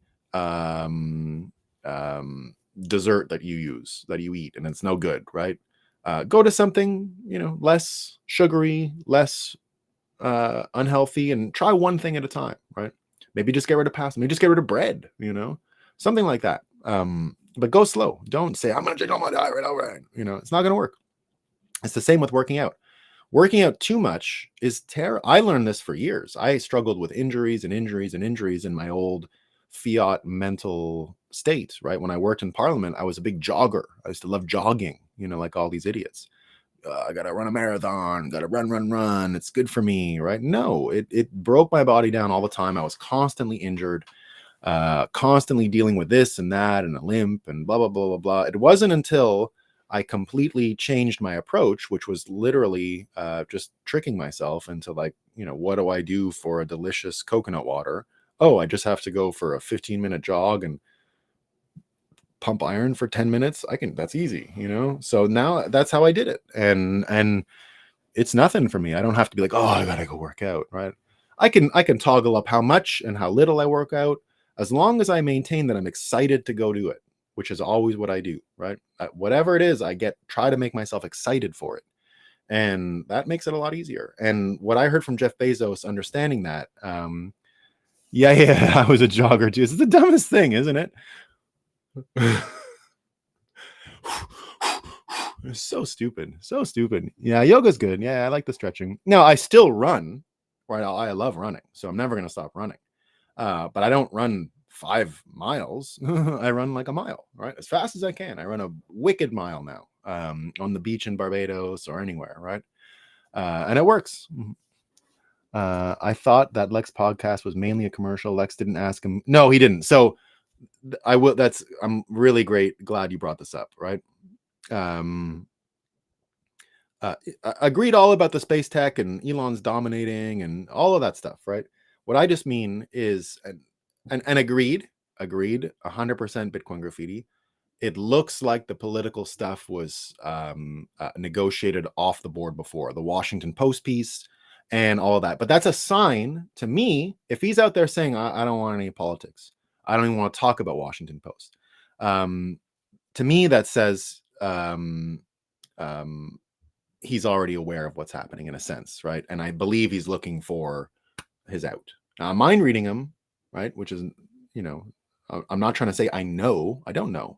dessert that you eat, and it's no good, right? Go to something, you know, less sugary, less unhealthy, and try one thing at a time, right? Maybe just get rid of pasta. Maybe just get rid of bread, you know, something like that. But go slow. Don't say, I'm going to change all my diet right now. You know, it's not going to work. It's the same with working out. Working out too much is terrible. I learned this for years. I struggled with injuries in my old fiat mental state, right? When I worked in Parliament, I was a big jogger. I used to love jogging, you know, like all these idiots. I gotta run a marathon, gotta run. It's good for me, right? No, it broke my body down all the time. I was constantly injured, constantly dealing with this and that and a limp and blah, blah, blah, blah, blah. It wasn't until I completely changed my approach, which was literally just tricking myself into like, you know, what do I do for a delicious coconut water? Oh, I just have to go for a 15-minute jog and pump iron for 10 minutes. That's easy, you know? So now that's how I did it. And it's nothing for me. I don't have to be like, oh, I gotta go work out, right? I can toggle up how much and how little I work out, as long as I maintain that I'm excited to go do it, which is always what I do, right? Whatever it is, I try to make myself excited for it. And that makes it a lot easier. And what I heard from Jeff Bezos, understanding that, yeah, I was a jogger too. It's the dumbest thing, isn't it? It's so stupid. Yeah, yoga's good. Yeah, I like the stretching. No, I still run, right? I love running, so I'm never going to stop running. But I don't run 5 miles. I run like a mile, right? As fast as I can. I run a wicked mile now, on the beach in Barbados or anywhere, right? And it works. I thought that Lex podcast was mainly a commercial. Lex didn't ask him. No, he didn't. So I'm really glad you brought this up, right? Agreed all about the space tech and Elon's dominating and all of that stuff, right? What I just mean is, and agreed, agreed, 100% Bitcoin graffiti. It looks like the political stuff was negotiated off the board before, the Washington Post piece and all that. But that's a sign to me, if he's out there saying, I don't want any politics, I don't even want to talk about Washington Post. To me, that says he's already aware of what's happening in a sense, right? And I believe he's looking for his out. Now, I'm mind reading him, right? Which is, I'm not trying to say I know. I don't know.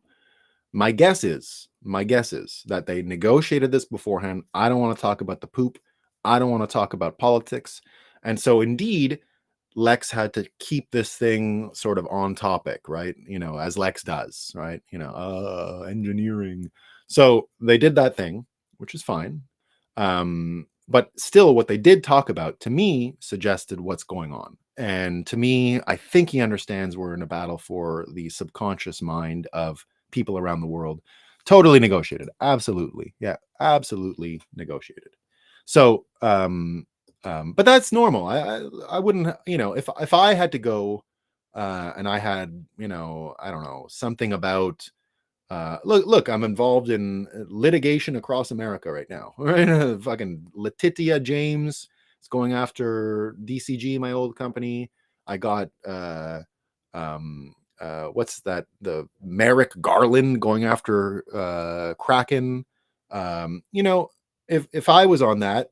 My guess is that they negotiated this beforehand. I don't want to talk about the poop. I don't want to talk about politics. And so indeed, Lex had to keep this thing sort of on topic, right? As Lex does, right? Engineering. So they did that thing, which is fine. But still, what they did talk about, to me, suggested what's going on. And to me, I think he understands we're in a battle for the subconscious mind of people around the world. Totally negotiated. Absolutely. Yeah, absolutely negotiated. So, but that's normal. I wouldn't, if I had to go and I had, I don't know, something about look, I'm involved in litigation across America right now. Right? Fucking Letitia James is going after DCG, my old company. I got what's that? The Merrick Garland going after Kraken. If I was on that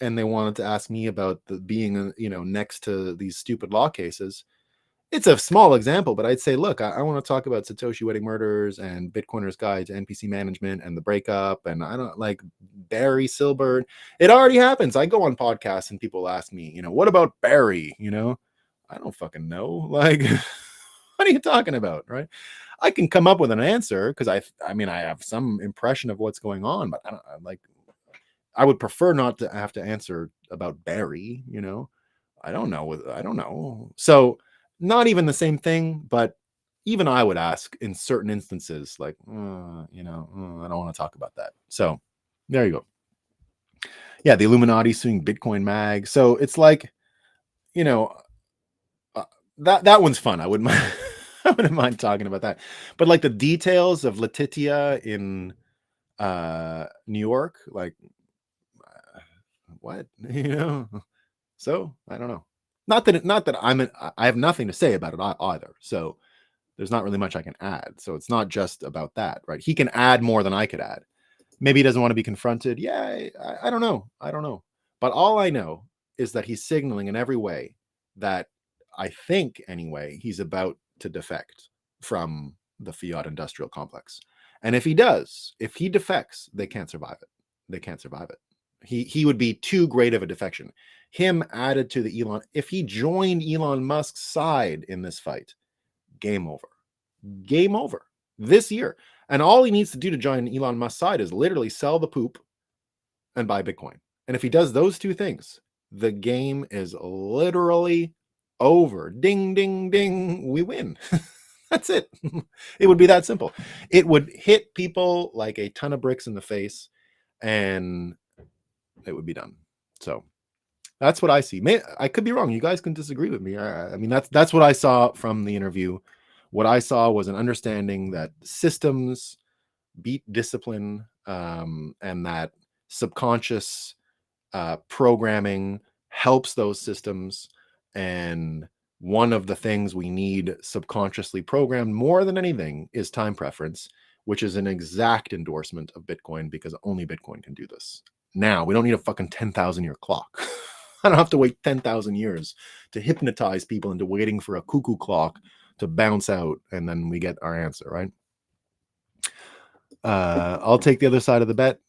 and they wanted to ask me about the being next to these stupid law cases, it's a small example, but I'd say, look, I want to talk about Satoshi Wedding Murders and Bitcoiner's Guide to NPC Management and the Breakup. And I don't like Barry Silbert. It already happens. I go on podcasts and people ask me, what about Barry? I don't fucking know. Like, what are you talking about? Right. I can come up with an answer because I have some impression of what's going on, but I would prefer not to have to answer about Barry, I don't know. So, not even the same thing, but even I would ask in certain instances, like, I don't want to talk about that. So there you go. Yeah, the Illuminati suing Bitcoin Mag. So it's like, that one's fun. I wouldn't mind, I wouldn't mind talking about that. But like the details of Letitia in New York, like what, So I don't know. Not that I have nothing to say about it either. So there's not really much I can add. So it's not just about that, right? He can add more than I could add. Maybe he doesn't want to be confronted. Yeah, I don't know. I don't know. But all I know is that he's signaling in every way that I think, anyway, he's about to defect from the fiat industrial complex. And if he defects, they can't survive it. They can't survive it. He would be too great of a defection. Him added to the Elon, if he joined Elon Musk's side in this fight, game over. Game over this year. And all he needs to do to join Elon Musk's side is literally sell the poop and buy Bitcoin. And if he does those two things, the game is literally over. Ding, ding, ding. We win. That's it. It would be that simple. It would hit people like a ton of bricks in the face and it would be done. So that's what I see. I could be wrong. You guys can disagree with me. I mean, that's what I saw from the interview. What I saw was an understanding that systems beat discipline, and that subconscious programming helps those systems. And one of the things we need subconsciously programmed more than anything is time preference, which is an exact endorsement of Bitcoin because only Bitcoin can do this. Now, we don't need a fucking 10,000-year clock. I don't have to wait 10,000 years to hypnotize people into waiting for a cuckoo clock to bounce out, and then we get our answer, right? I'll take the other side of the bet.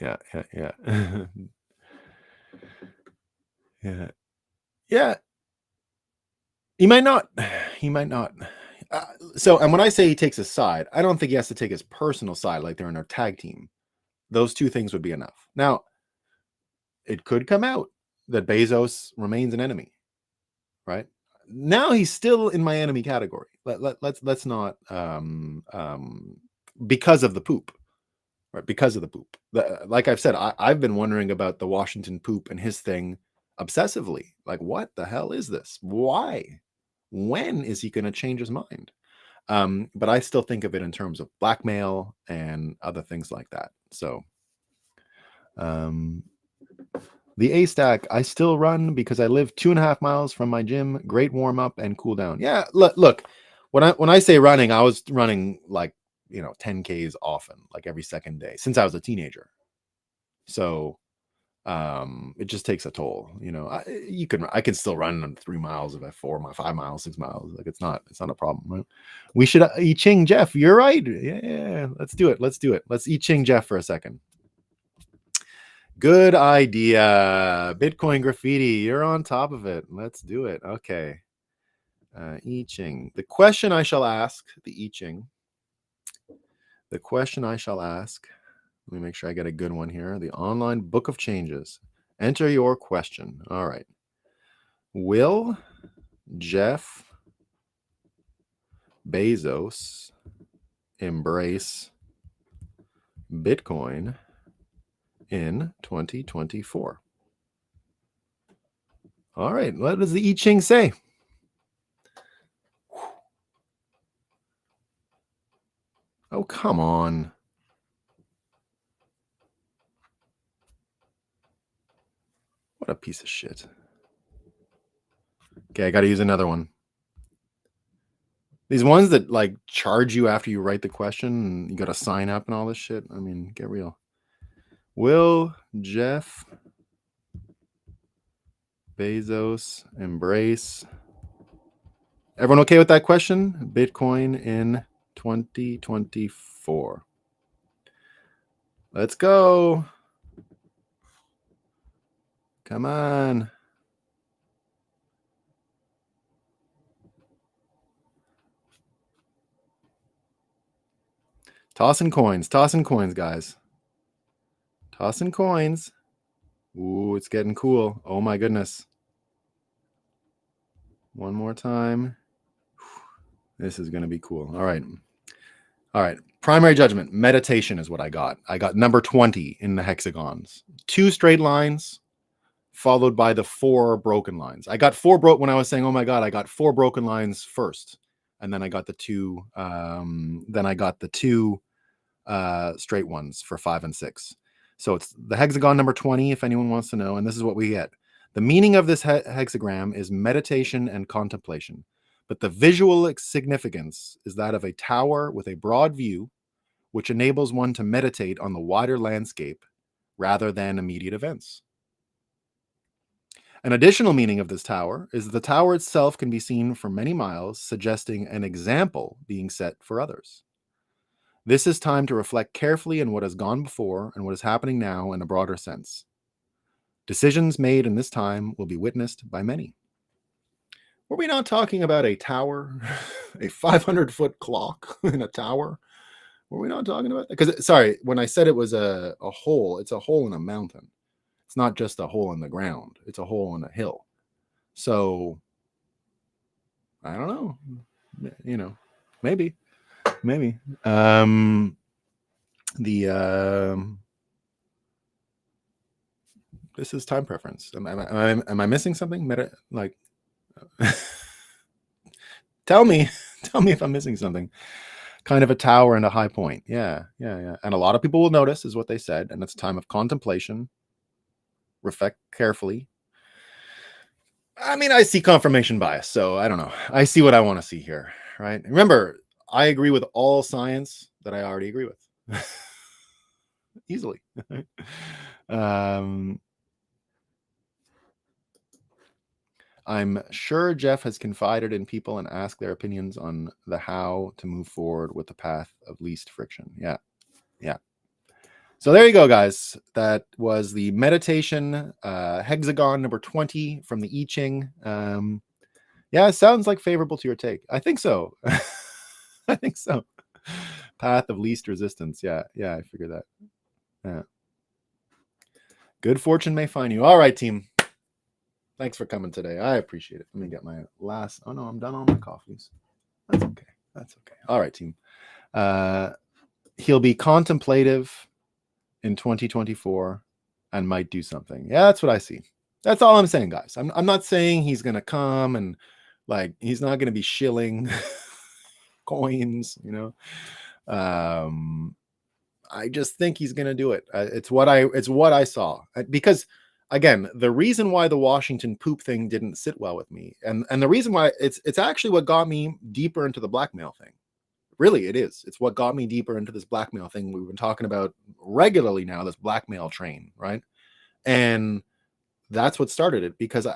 Yeah. Yeah. He might not. So, and when I say he takes a side, I don't think he has to take his personal side like they're in our tag team. Those two things would be enough. Now, it could come out that Bezos remains an enemy, right? Now he's still in my enemy category. Let's not because of the poop, right? Because of the poop. Like I've said, I've been wondering about the Washington poop and his thing obsessively. Like, what the hell is this? Why? When is he going to change his mind? But I still think of it in terms of blackmail and other things like that. So, the A stack, I still run because I live 2.5 miles from my gym. Great warm up and cool down. Yeah, look. When I say running, I was running like 10Ks often, like every second day since I was a teenager. So it just takes a toll. I can still run 3 miles if I 5 miles, 6 miles. Like it's not a problem, right? We should I Ching Jeff. You're right. Yeah, let's do it. Let's I Ching Jeff for a second. Good idea. Bitcoin graffiti. You're on top of it. Let's do it. Okay. I Ching. The question I shall ask. Let me make sure I get a good one here. The online book of changes. Enter your question. All right. Will Jeff Bezos embrace Bitcoin in 2024? All right. What does the I Ching say? Oh, come on. What a piece of shit. Okay, I got to use another one. These ones that like charge you after you write the question and you got to sign up and all this shit. I mean, get real. Will Jeff Bezos embrace? Everyone okay with that question? Bitcoin in 2024. Let's go. Come on. Tossing coins, guys. Tossing coins. Ooh, it's getting cool. Oh my goodness. One more time. This is going to be cool. All right. Primary judgment. Meditation is what I got. I got number 20 in the hexagons. 2 straight lines followed by the 4 broken lines. I got 4 broke when I was saying, oh my God, I got 4 broken lines first. And then I got the 2, straight ones for 5 and 6. So it's the hexagon number 20, if anyone wants to know. And this is what we get. The meaning of this hexagram is meditation and contemplation. But the visual significance is that of a tower with a broad view, which enables one to meditate on the wider landscape rather than immediate events. An additional meaning of this tower is that the tower itself can be seen for many miles, suggesting an example being set for others. This is time to reflect carefully on what has gone before and what is happening now in a broader sense. Decisions made in this time will be witnessed by many. Were we not talking about a tower, a 500-foot clock in a tower? Were we not talking about that? Because, sorry, when I said it was a hole, it's a hole in a mountain. It's not just a hole in the ground. It's a hole in a hill. So, I don't know. Maybe. This is time preference. Am I missing something? Tell me if I'm missing something. Kind of a tower and a high point. Yeah. And a lot of people will notice, is what they said, and it's a time of contemplation. Reflect carefully. I mean, I see confirmation bias, so I don't know. I see what I want to see here, right? Remember, I agree with all science that I already agree with. Easily. I'm sure Jeff has confided in people and asked their opinions on the how to move forward with the path of least friction. Yeah. So there you go, guys. That was the meditation hexagon number 20 from the I Ching. Yeah, it sounds like favorable to your take. I think so. Path of least resistance. Yeah, I figured that. Yeah. Good fortune may find you. All right, team. Thanks for coming today. I appreciate it. Let me get my last. Oh no, I'm done on my coffees. That's okay. All right, team. He'll be contemplative in 2024 and might do something. Yeah, that's what I see. That's all I'm saying, guys. I'm not saying he's gonna come and like he's not gonna be shilling coins, you know. I just think he's gonna do it. It's what I saw because again, the reason why the Washington poop thing didn't sit well with me, and the reason why it's actually what got me deeper into the blackmail thing. Really, it is. It's what got me deeper into this blackmail thing we've been talking about regularly now. This blackmail train, right? And that's what started it because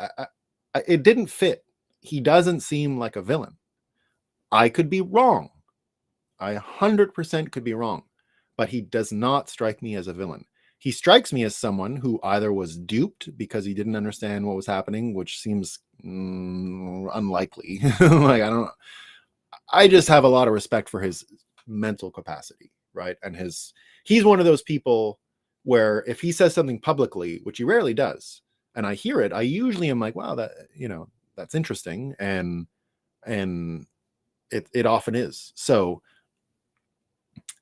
it didn't fit. He doesn't seem like a villain. I could be wrong. I 100% could be wrong, but he does not strike me as a villain. He strikes me as someone who either was duped because he didn't understand what was happening, which seems unlikely. Like, I don't know. I just have a lot of respect for his mental capacity, right? And he's one of those people where if he says something publicly, which he rarely does, and I hear it, I usually am like, wow, that, you know, that's interesting. And it often is. So,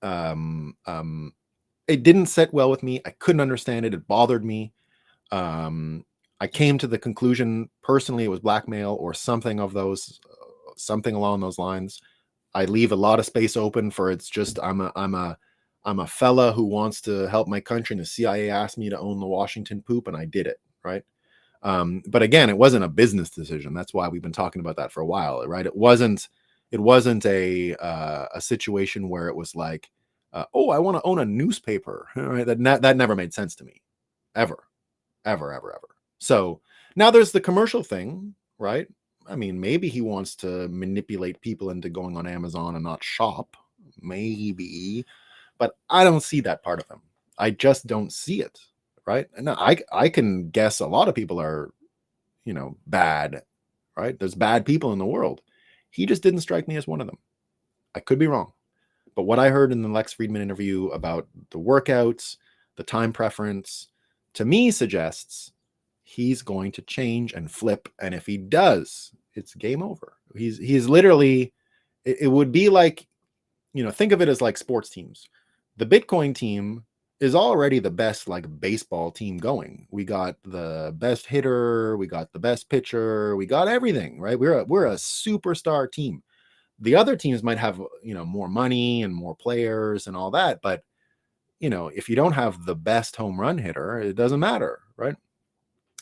it didn't sit well with me. I couldn't understand it. It bothered me. I came to the conclusion personally it was blackmail or something of those, something along those lines. I leave a lot of space open for it's just I'm a fella who wants to help my country, and the CIA asked me to own the Washington poop, and I did it, right? But again, it wasn't a business decision. That's why we've been talking about that for a while, right? It wasn't a situation where it was like, oh, I want to own a newspaper, right? That never made sense to me, ever. So now there's the commercial thing, right? I mean, maybe he wants to manipulate people into going on Amazon and not shop, maybe, but I don't see that part of him. I just don't see it, right? And I can guess a lot of people are, you know, bad, right? There's bad people in the world. He just didn't strike me as one of them. I could be wrong. But what I heard in the Lex Friedman interview about the workouts, the time preference, to me suggests he's going to change and flip. And if he does, it's game over. He's literally, it would be like, you know, think of it as like sports teams. The Bitcoin team is already the best like baseball team going. We got the best hitter, we got the best pitcher, we got everything, right? We're a superstar team. The other teams might have, you know, more money and more players and all that, but you know, if you don't have the best home run hitter, it doesn't matter, right?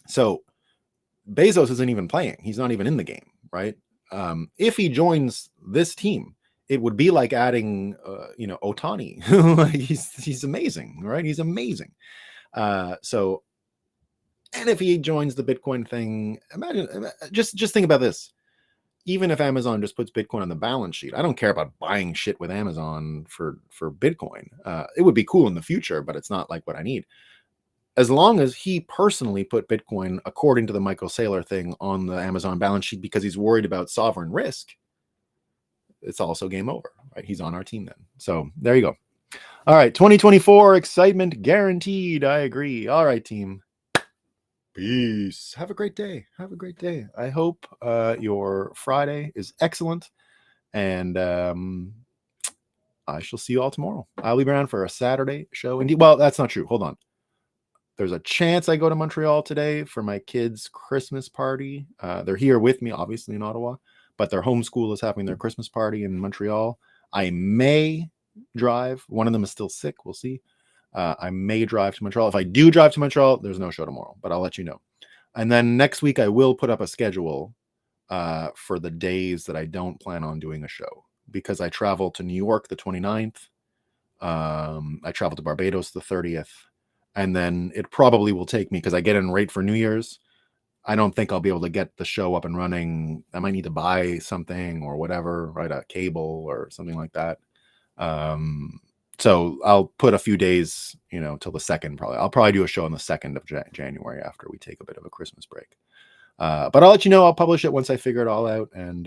So Bezos isn't even playing. He's not even in the game, right? If he joins this team, it would be like adding, you know, Otani. he's amazing, right? He's amazing. So, and if he joins the Bitcoin thing, imagine, just think about this. Even if Amazon just puts Bitcoin on the balance sheet, I don't care about buying shit with Amazon for Bitcoin. It would be cool in the future, but it's not like what I need. As long as he personally put Bitcoin, according to the Michael Saylor thing, on the Amazon balance sheet because he's worried about sovereign risk, it's also game over, right? He's on our team then. So there you go. All right, 2024 excitement guaranteed. I agree. All right, team. Peace. Have a great day. Have a great day. I hope your Friday is excellent, and I shall see you all tomorrow. I'll be around for a Saturday show. Indeed. Well, that's not true. Hold on. There's a chance I go to Montreal today for my kids' Christmas party. They're here with me, obviously, in Ottawa, but their homeschool is having their Christmas party in Montreal. I may drive. One of them is still sick. We'll see. I may drive to Montreal. If I do drive to Montreal, there's no show tomorrow, but I'll let you know. And then next week, I will put up a schedule for the days that I don't plan on doing a show because I travel to New York the 29th. I travel to Barbados the 30th. And then it probably will take me because I get in right for New Year's. I don't think I'll be able to get the show up and running. I might need to buy something or whatever, right? A cable or something like that. So I'll put a few days, you know, till the 2nd probably. I'll probably do a show on the 2nd of January after we take a bit of a Christmas break. But I'll let you know. I'll publish it once I figure it all out. And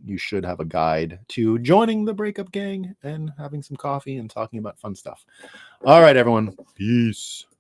you should have a guide to joining the Breakup gang and having some coffee and talking about fun stuff. All right, everyone. Peace.